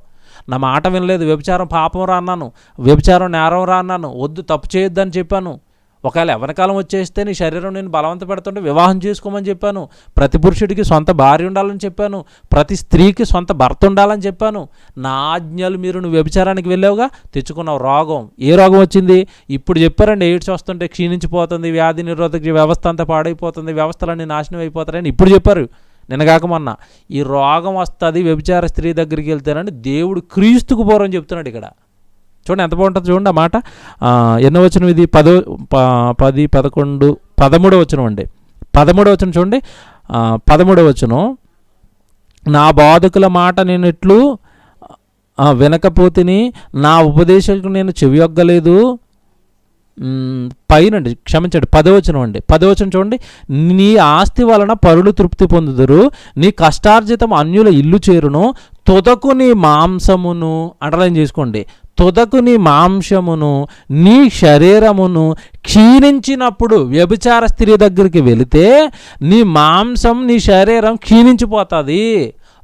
నా మాట వినలేదు, వ్యభిచారం పాపం రా అన్నాను, వ్యభిచారం నేరం రా అన్నాను, వద్దు తప్పు చేయొద్దని చెప్పాను. ఒకవేళ ఎవరికాలం వచ్చేస్తే నీ శరీరం నేను బలవంత పెడుతుంటే వివాహం చేసుకోమని చెప్పాను. ప్రతి పురుషుడికి సొంత భార్య ఉండాలని చెప్పాను, ప్రతి స్త్రీకి సొంత భర్త ఉండాలని చెప్పాను. నా ఆజ్ఞలు మీరు నువ్వు వ్యభిచారానికి వెళ్ళావుగా, తెచ్చుకున్నావు రోగం. ఏ రోగం వచ్చింది? ఇప్పుడు చెప్పారండి, ఎయిడ్స్ వస్తుంటే క్షీణించిపోతుంది, వ్యాధి నిరోధక వ్యవస్థ అంతా పాడైపోతుంది, వ్యవస్థలన్నీ నాశనం అయిపోతారని ఇప్పుడు చెప్పారు నిన్నగాక మొన్న. ఈ రోగం వస్తుంది వ్యభిచార స్త్రీ దగ్గరికి వెళ్తేనని దేవుడు క్రీస్తుకు పూర్వం చెప్తున్నాడు ఇక్కడ. చూడండి ఎంత బాగుంటుంది చూడండి ఆ మాట. ఎన్నో వచనం ఇది? 10, 11, 13వ వచనం అండి. 13వ వచనం చూడండి. 13వ వచనం, నా బోధకుల మాట నేను ఇట్లు వినకపోతిని, నా ఉపదేశాలకు నేను చెవియొగ్గలేదు. పైనండి క్షమించండి 10వ వచనం అండి. 10వ వచనం చూడండి, నీ ఆస్తి వలన పరులు తృప్తి పొందుదురు, నీ కష్టార్జితం అన్యుల ఇల్లు చేరును, తుదకు నీ మాంసమును అండర్లైన్ చేసుకోండి, తుదకు నీ మాంసమును నీ శరీరమును క్షీణించినప్పుడు. వ్యభిచార స్త్రీ దగ్గరికి వెళితే నీ మాంసం నీ శరీరం క్షీణించిపోతుంది,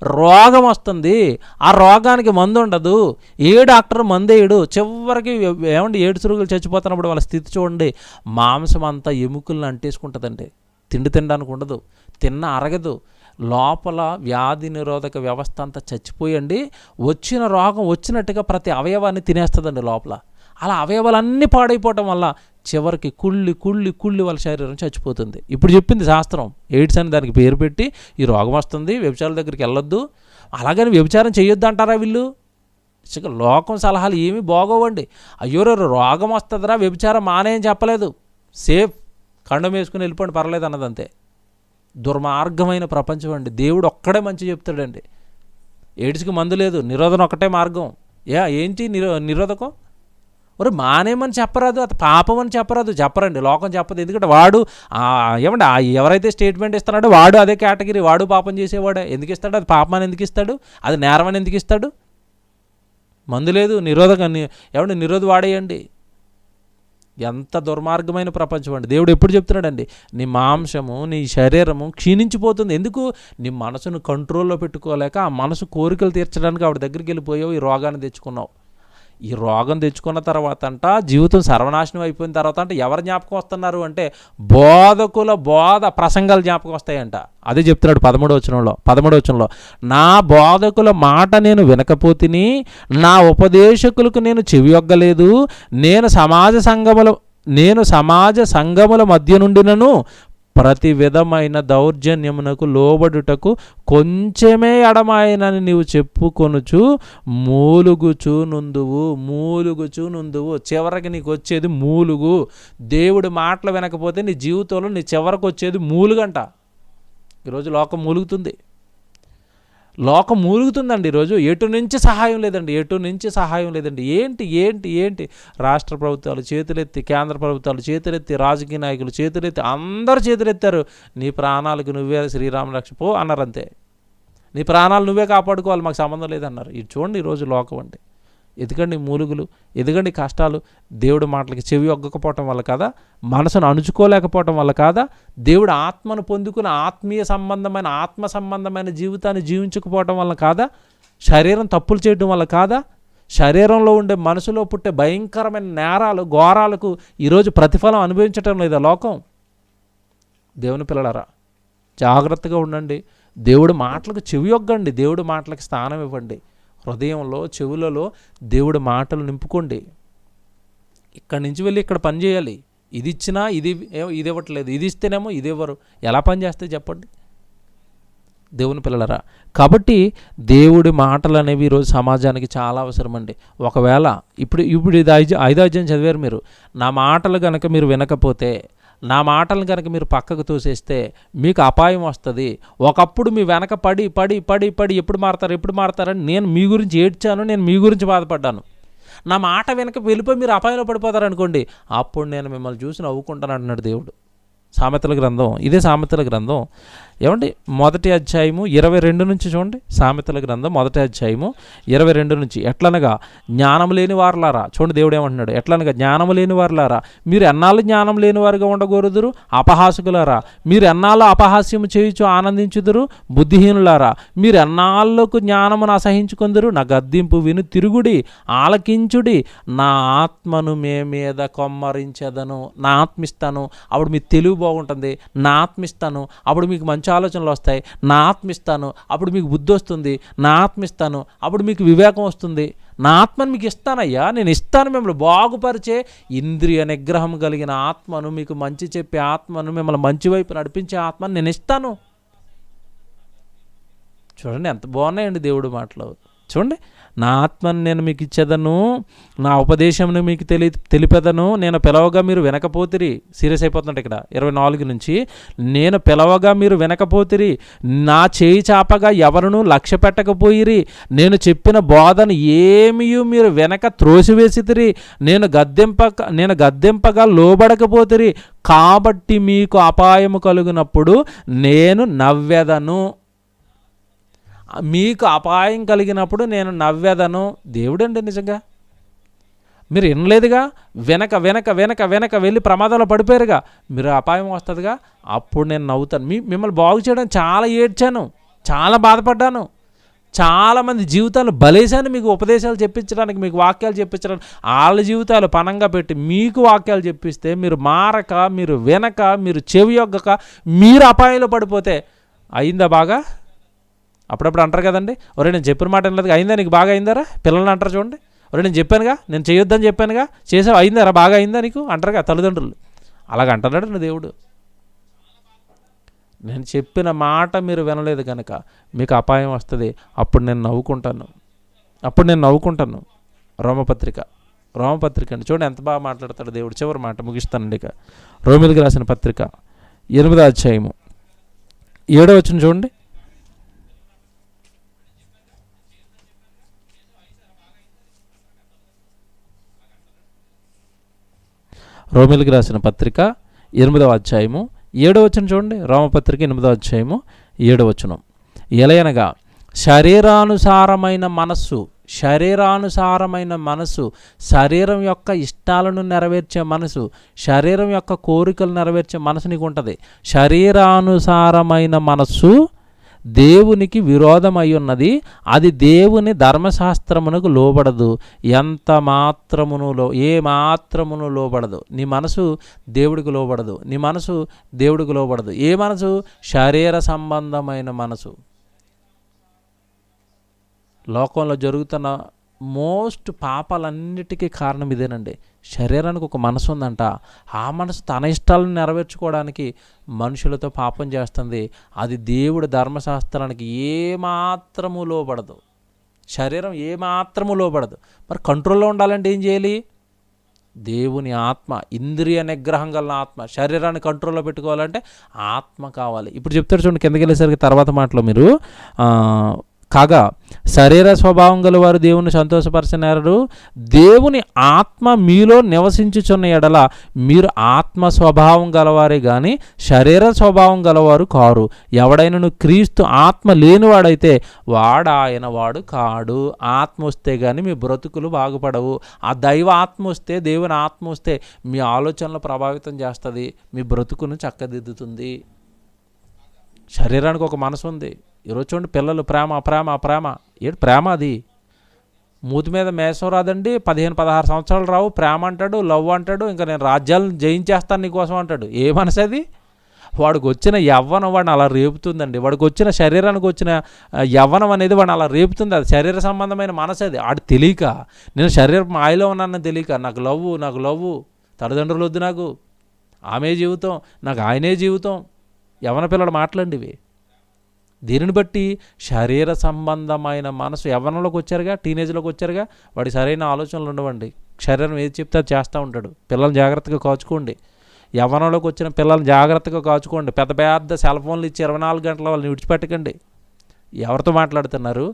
రోగం వస్తుంది. ఆ రోగానికి మందు ఉండదు, ఏ డాక్టర్ మందేయడు. చివరికి ఏమండి ఏడుసు రోగులు చచ్చిపోతున్నప్పుడు వాళ్ళ స్థితి చూడండి, మాంసం అంతా ఎముకలను అంటేసుకుంటుందండి, తిండి తినడానికి ఉండదు, తిన్న అరగదు, లోపల వ్యాధి నిరోధక వ్యవస్థ అంతా చచ్చిపోయండి. వచ్చిన రోగం వచ్చినట్టుగా ప్రతి అవయవాన్ని తినేస్తుందండి లోపల. అలా అవయవాలన్నీ పాడైపోవటం వల్ల చివరికి కుళ్ళి వాళ్ళ శరీరం చచ్చిపోతుంది. ఇప్పుడు చెప్పింది శాస్త్రం, ఎయిడ్స్ అని దానికి పేరు పెట్టి ఈ రోగం వస్తుంది, వ్యభిచారుల దగ్గరికి వెళ్ళొద్దు, అలాగని వ్యభిచారం చేయొద్దు అంటారా వీళ్ళు? లోకం సలహాలు ఏమీ బాగోవండి. అయ్యో రోగం వస్తుందిరా వ్యభిచారం మానే అని చెప్పలేదు, సేఫ్ కండం వేసుకుని వెళ్ళిపోండి పర్లేదు అన్నది అంతే. దుర్మార్గమైన ప్రపంచం అండి. దేవుడు ఒక్కడే మంచి చెప్తాడండి. ఎయిడ్స్కి మందు లేదు, నిరోధన ఒకటే మార్గం. ఏంటి నిరోధకం? ఒరే మానేమని చెప్పరాదు, అది పాపం అని చెప్పరండి, లోకం చెప్పదు. ఎందుకంటే వాడు ఏమంటే ఎవరైతే స్టేట్మెంట్ ఇస్తున్నాడో వాడు అదే కేటగిరీ, వాడు పాపం చేసేవాడే. ఎందుకు ఇస్తాడు? అది పాపం అని ఎందుకు ఇస్తాడు? అది నేరం అని ఎందుకు ఇస్తాడు? మందు లేదు, నిరోధ వాడేయండి. ఎంత దుర్మార్గమైన ప్రపంచం అండి. దేవుడు ఎప్పుడు చెప్తున్నాడండి, నీ మాంసము నీ శరీరము క్షీణించిపోతుంది. ఎందుకు? నీ మనసును కంట్రోల్లో పెట్టుకోలేక ఆ మనసు కోరికలు తీర్చడానికి ఆవిడ దగ్గరికి వెళ్ళిపోయావు, ఈ రోగాన్ని తెచ్చుకున్నావు. ఈ రోగం తెచ్చుకున్న తర్వాత అంట జీవితం సర్వనాశనం అయిపోయిన తర్వాత అంటే ఎవరు జ్ఞాపకం వస్తున్నారు అంటే బోధకుల ప్రసంగాలు జ్ఞాపకం వస్తాయంట. అదే చెప్తున్నాడు 13వ వచనంలో, నా బోధకుల మాట నేను వినకపోతిని, నా ఉపదేశకులకు నేను చెవియొగ్గలేదు, నేను సమాజ సంఘముల మధ్య నుండినను ప్రతి విధమైన దౌర్జన్యమునకు లోబడుటకు కొంచెమే ఎడమాయనని నీవు చెప్పుకొనుచు మూలుగుచూ నుందువు. చివరికి నీకు వచ్చేది మూలుగు. దేవుడి మాటలు వినకపోతే నీ జీవితంలో నీ చివరికి వచ్చేది మూలుగంట. ఈరోజు లోకం మూలుగుతుందండి. ఈరోజు ఎటు నుంచి సహాయం లేదండి. ఏంటి రాష్ట్ర ప్రభుత్వాలు చేతులెత్తి, కేంద్ర ప్రభుత్వాలు చేతులెత్తి, రాజకీయ నాయకులు చేతులెత్తి, అందరు చేతులెత్తారు. నీ ప్రాణాలకు నువ్వే శ్రీరామ రక్ష పో అన్నారంతే. నీ ప్రాణాలు నువ్వే కాపాడుకోవాలి, మాకు సంబంధం లేదన్నారు. ఇది చూడండి ఈరోజు లోకం అంటే. ఎందుకండి మూలుగులు, ఎందుకండి కష్టాలు? దేవుడి మాటలకి చెవి ఒగ్గకపోవటం వల్ల కాదా? మనసును అణుచుకోలేకపోవటం వల్ల కాదా? దేవుడు ఆత్మను పొందుకుని ఆత్మ సంబంధమైన జీవితాన్ని జీవించకపోవటం వల్ల కాదా? శరీరం తప్పులు చేయడం వల్ల కాదా? శరీరంలో ఉండే మనసులో పుట్టే భయంకరమైన నేరాలు ఘోరాలకు ఈరోజు ప్రతిఫలం అనుభవించటం లేదా లోకం? దేవుని పిల్లలారా, జాగ్రత్తగా ఉండండి. దేవుడి మాటలకు చెవి ఒగ్గండి, దేవుడి మాటలకు స్థానం ఇవ్వండి. హృదయంలో, చెవులలో దేవుడి మాటలు నింపుకోండి. ఇక్కడి నుంచి వెళ్ళి ఇక్కడ పని చేయాలి. ఇది ఇచ్చినా ఇది ఇవ్వట్లేదు, ఇది ఇస్తేనేమో ఇది ఇవ్వరు. ఎలా పని చేస్తే చెప్పండి దేవుని పిల్లలరా? కాబట్టి దేవుడి మాటలు అనేవి ఈరోజు సమాజానికి చాలా అవసరం అండి. ఒకవేళ ఇప్పుడు ఇది 5వ అధ్యాయం చదివారు మీరు. నా మాటలు కనుక మీరు వినకపోతే, నా మాటలను కనుక మీరు పక్కకు తోసేస్తే మీకు అపాయం వస్తుంది. ఒకప్పుడు మీ వెనక పడి ఎప్పుడు మారతారని నేను మీ గురించి ఏడ్చాను, నేను మీ గురించి బాధపడ్డాను. నా మాట వెనక వెళ్ళిపోయి మీరు అపాయంలో పడిపోతారనుకోండి, అప్పుడు నేను మిమ్మల్ని చూసి నవ్వుకుంటాను అంటున్నాడు దేవుడు. సామెతల గ్రంథం, ఇదే సామెతల గ్రంథం ఏమండి 1వ అధ్యాయము 22 నుంచి చూడండి. సామెతల గ్రంథం 1వ అధ్యాయము 22 నుంచి, ఎట్లనగా జ్ఞానం లేని వారులారా, చూడండి దేవుడు ఏమంటున్నాడు, ఎట్లనగా జ్ఞానం లేని వారులారా, మీరు ఎన్నాళ్ళు జ్ఞానం లేని వారుగా ఉండకూడదురు? అపహాసకులారా, మీరు ఎన్నాళ్ళు అపహాస్యము చేయుచు ఆనందించుదురు? బుద్ధిహీనులారా, మీరు ఎన్నాళ్ళకు జ్ఞానమును అసహించుకుందరు? నా గద్దింపు విను తిరుగుడి, ఆలకించుడి. నా ఆత్మను మీద కొమ్మరించెదను. నా ఆత్మిస్తాను, అప్పుడు మీ తెలివి బాగుంటుంది. నా ఆత్మిస్తాను, అప్పుడు మీకు మంచి ఆలోచనలు వస్తాయి. నా ఆత్మిస్తాను, అప్పుడు మీకు బుద్ధి వస్తుంది. నా ఆత్మిస్తాను, అప్పుడు మీకు వివేకం వస్తుంది. నా ఆత్మను మీకు ఇస్తానయ్యా, నేను ఇస్తాను. మిమ్మల్ని బాగుపరిచే ఇంద్రియ నిగ్రహం కలిగిన ఆత్మను, మీకు మంచి చెప్పే ఆత్మను, మిమ్మల్ని మంచి వైపు నడిపించే ఆత్మను నేను ఇస్తాను. చూడండి ఎంత బాగున్నాయండి దేవుడి మాటలు. చూడండి, నా ఆత్మను నేను మీకు ఇచ్చేదను, నా ఉపదేశంను మీకు తెలిపెదను. నేను పిలవగా మీరు వినకపోతిరి. సీరియస్ అయిపోతుంటే ఇక్కడ 24 నుంచి, నేను పిలవగా మీరు వినకపోతిరి, నా చేయి చాపగా ఎవరునూ లక్ష్య పెట్టకపోయిరి, నేను చెప్పిన బోధను ఏమీ మీరు వెనక త్రోసివేసితిరి, నేను గద్దెంపగా లోబడకపోతిరి. కాబట్టి మీకు అపాయము కలుగునప్పుడు నేను నవ్వెదను. మీకు అపాయం కలిగినప్పుడు నేను నవ్వెదను. దేవుడండి నిజంగా. మీరు వినలేదుగా, వెనక వెళ్ళి ప్రమాదంలో పడిపోయారుగా, మీరు అపాయం వస్తుందిగా, అప్పుడు నేను నవ్వుతాను. మిమ్మల్ని బాగు చేయడం చాలా ఏడ్చాను, చాలా బాధపడ్డాను, చాలామంది జీవితాలు బలేశాను మీకు ఉపదేశాలు చెప్పించడానికి, మీకు వాక్యాలు చెప్పించడానికి. వాళ్ళ జీవితాలు పనంగా పెట్టి మీకు వాక్యాలు చెప్పిస్తే మీరు మారక, మీరు వినక, మీరు చెవి యొగ్గక, మీరు అపాయంలో పడిపోతే అయిందా బాగా? అప్పుడప్పుడు అంటారు కదండి, ఒరే నేను చెప్పిన మాట వినలేదు, అయిందా నీకు? బాగా అయిందారా? పిల్లల్ని అంటారు చూడండి, ఒరే నేను చెప్పానుగా, నేను చేయొద్దని చెప్పానుగా, చేసావు, అయిందారా? బాగా అయిందా నీకు అంటారుగా తల్లిదండ్రులు. అలాగ అంటున్నాడు నా దేవుడు. నేను చెప్పిన మాట మీరు వినలేదు కనుక మీకు అపాయం వస్తుంది. అప్పుడు నేను నవ్వుకుంటాను. రోమపత్రిక రోమపత్రిక అండి, చూడండి ఎంత బాగా మాట్లాడతాడు దేవుడు. చివరి మాట ముగిస్తానండి. ఇక రోమిలికి రాసిన పత్రిక 8వ అధ్యాయము 7వ వచనం చూడండి. రోమిలికి రాసిన పత్రిక 8వ అధ్యాయము 7వ వచనం చూడండి. రోమపత్రిక 8వ అధ్యాయము 7వ వచనం. ఎలయనగా శరీరానుసారమైన మనస్సు, శరీరం యొక్క ఇష్టాలను నెరవేర్చే మనసు, శరీరం యొక్క కోరికలు నెరవేర్చే మనసు నీకు ఉంటుంది. శరీరానుసారమైన మనస్సు దేవునికి విరోధమై ఉన్నది, అది దేవుని ధర్మశాస్త్రమునకు లోబడదు, ఎంత మాత్రమును ఏ మాత్రమును లోబడదు. నీ మనసు దేవుడికి లోబడదు, నీ మనసు దేవుడికి లోబడదు. ఏ మనసు? శరీర సంబంధమైన మనసు. లోకంలో జరుగుతున్న మోస్ట్ పాపాలన్నిటికీ కారణం ఇదేనండి. శరీరానికి ఒక మనసు ఉందంట, ఆ మనసు తన ఇష్టాలను నెరవేర్చుకోవడానికి మనుషులతో పాపం చేస్తుంది. అది దేవుడి ధర్మశాస్త్రానికి ఏమాత్రము లోబడదు. శరీరం ఏమాత్రము లోబడదు. మరి కంట్రోల్లో ఉండాలంటే ఏం చేయాలి? దేవుని ఆత్మ, ఇంద్రియ నిగ్రహం గల ఆత్మ. శరీరాన్ని కంట్రోల్లో పెట్టుకోవాలంటే ఆత్మ కావాలి. ఇప్పుడు చెప్తారు చూడండి, కిందకి వెళ్ళేసరికి తర్వాత మాటలో మీరు కాగా శరీర స్వభావం గల వారు దేవుని సంతోషపరచనేరరు, దేవుని ఆత్మ మీలో నివసించుచున్న ఎడల మీరు ఆత్మ స్వభావం గలవారే గాని శరీర స్వభావం గలవారు కారు. ఎవడైనను క్రీస్తు ఆత్మ లేనివాడైతే వాడాయన వాడు కాడు. ఆత్మ వస్తే కానీ మీ బ్రతుకులు బాగుపడవు. ఆ దైవ ఆత్మ వస్తే, దేవుని ఆత్మ వస్తే మీ ఆలోచనలు ప్రభావితం చేస్తుంది, మీ బ్రతుకును చక్కదిద్దుతుంది. శరీరానికి ఒక మనసు ఉంది. ఈరోజు చూడండి, పిల్లలు ప్రేమ ప్రేమ ప్రేమ. ఏంటి ప్రేమ? అది మూతి మీద మేసం రాదండి, 15-16 సంవత్సరాలు రావు, ప్రేమ అంటాడు, లవ్ అంటాడు, ఇంకా నేను రాజ్యాలను జయించేస్తాను నీకోసం అంటాడు. ఏ మనసు అది? వాడికి వచ్చిన యవ్వనం వాడిని అలా రేపుతుందండి. వాడికి వచ్చిన శరీరానికి వచ్చిన యవ్వనం అనేది వాడిని అలా రేపుతుంది. అది శరీర సంబంధమైన మనసు. అది ఆడు తెలియక, నేను శరీర మాయలో ఉన్నానని తెలియక, నాకు లవ్వు తల్లిదండ్రులు వద్దు, నాకు ఆమె జీవితం, నాకు ఆయనే జీవితం. యవ్వన పిల్లడు మాట్లాడివి. దీనిని బట్టి శరీర సంబంధమైన మనసు యవ్వనంలోకి వచ్చారుగా, టీనేజ్లోకి వచ్చారుగా, వాడి సరైన ఆలోచనలు ఉండవండి. శరీరం ఏది చెప్తే అది చేస్తూ ఉంటాడు. పిల్లల్ని జాగ్రత్తగా కాచుకోండి. యవ్వనంలోకి వచ్చిన పిల్లల్ని జాగ్రత్తగా కాచుకోండి. పెద్ద పెద్ద సెల్ ఫోన్లు ఇచ్చి 24 గంటల వాళ్ళని విడిచిపెట్టకండి. ఎవరితో మాట్లాడుతున్నారు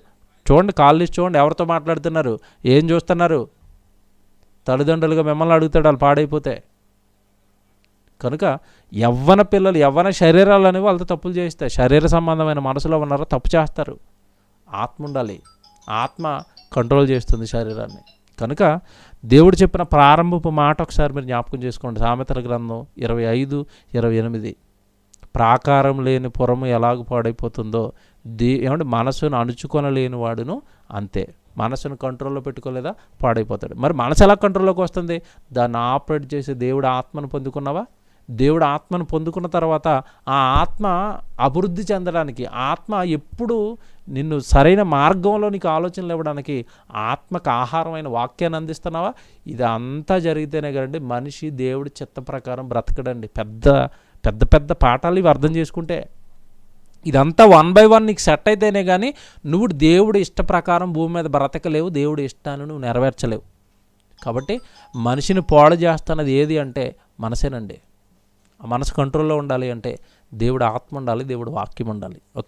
చూడండి, కాల్ లిస్ట్ చూడండి, ఎవరితో మాట్లాడుతున్నారు, ఏం చూస్తున్నారు. తల్లిదండ్రులుగా మిమ్మల్ని అడుగుతాడు వాళ్ళు పాడైపోతే. కనుక యవ్వన పిల్లలు, యవ్వన శరీరాలు అనేవి వాళ్ళతో తప్పులు చేస్తాయి. శరీర సంబంధమైన మనసులో ఉన్నారో తప్పు చేస్తారు. ఆత్మ ఉండాలి. ఆత్మ కంట్రోల్ చేస్తుంది శరీరాన్ని. కనుక దేవుడు చెప్పిన ప్రారంభపు మాట ఒకసారి మీరు జ్ఞాపకం చేసుకోండి. సామెతల గ్రంథం 25:28. ప్రాకారం లేని పురము ఎలాగ పాడైపోతుందో ఏమంటే మనసును అణుచుకొనలేని వాడును అంతే. మనసును కంట్రోల్లో పెట్టుకోలేదా పాడైపోతాడు. మరి మనసు ఎలా కంట్రోల్లోకి వస్తుంది? దాన్ని ఆపరేట్ చేసి దేవుడు ఆత్మను పొందుకున్నావా? దేవుడు ఆత్మను పొందుకున్న తర్వాత ఆ ఆత్మ అభివృద్ధి చెందడానికి, ఆత్మ ఎప్పుడు నిన్ను సరైన మార్గంలో నీకు ఆలోచనలు ఇవ్వడానికి ఆత్మకు ఆహారమైన వాక్యాన్ని అందిస్తున్నావా? ఇదంతా జరిగితేనే కదండి మనిషి దేవుడి చిత్త ప్రకారం బ్రతకడండి. పెద్ద పెద్ద పెద్ద పాఠాలు ఇవి అర్థం చేసుకుంటే. ఇదంతా 1 by 1 నీకు సెట్ అయితేనే కానీ నువ్వు దేవుడి ఇష్ట ప్రకారం భూమి మీద బ్రతకలేవు, దేవుడి ఇష్టాన్ని నువ్వు నెరవేర్చలేవు. కాబట్టి మనిషిని పాడు చేస్తున్నది ఏది అంటే మనసేనండి. ఆ మనసు కంట్రోల్లో ఉండాలి అంటే దేవుడు ఆత్మ ఉండాలి, దేవుడు వాక్యం ఉండాలి. ఓకే.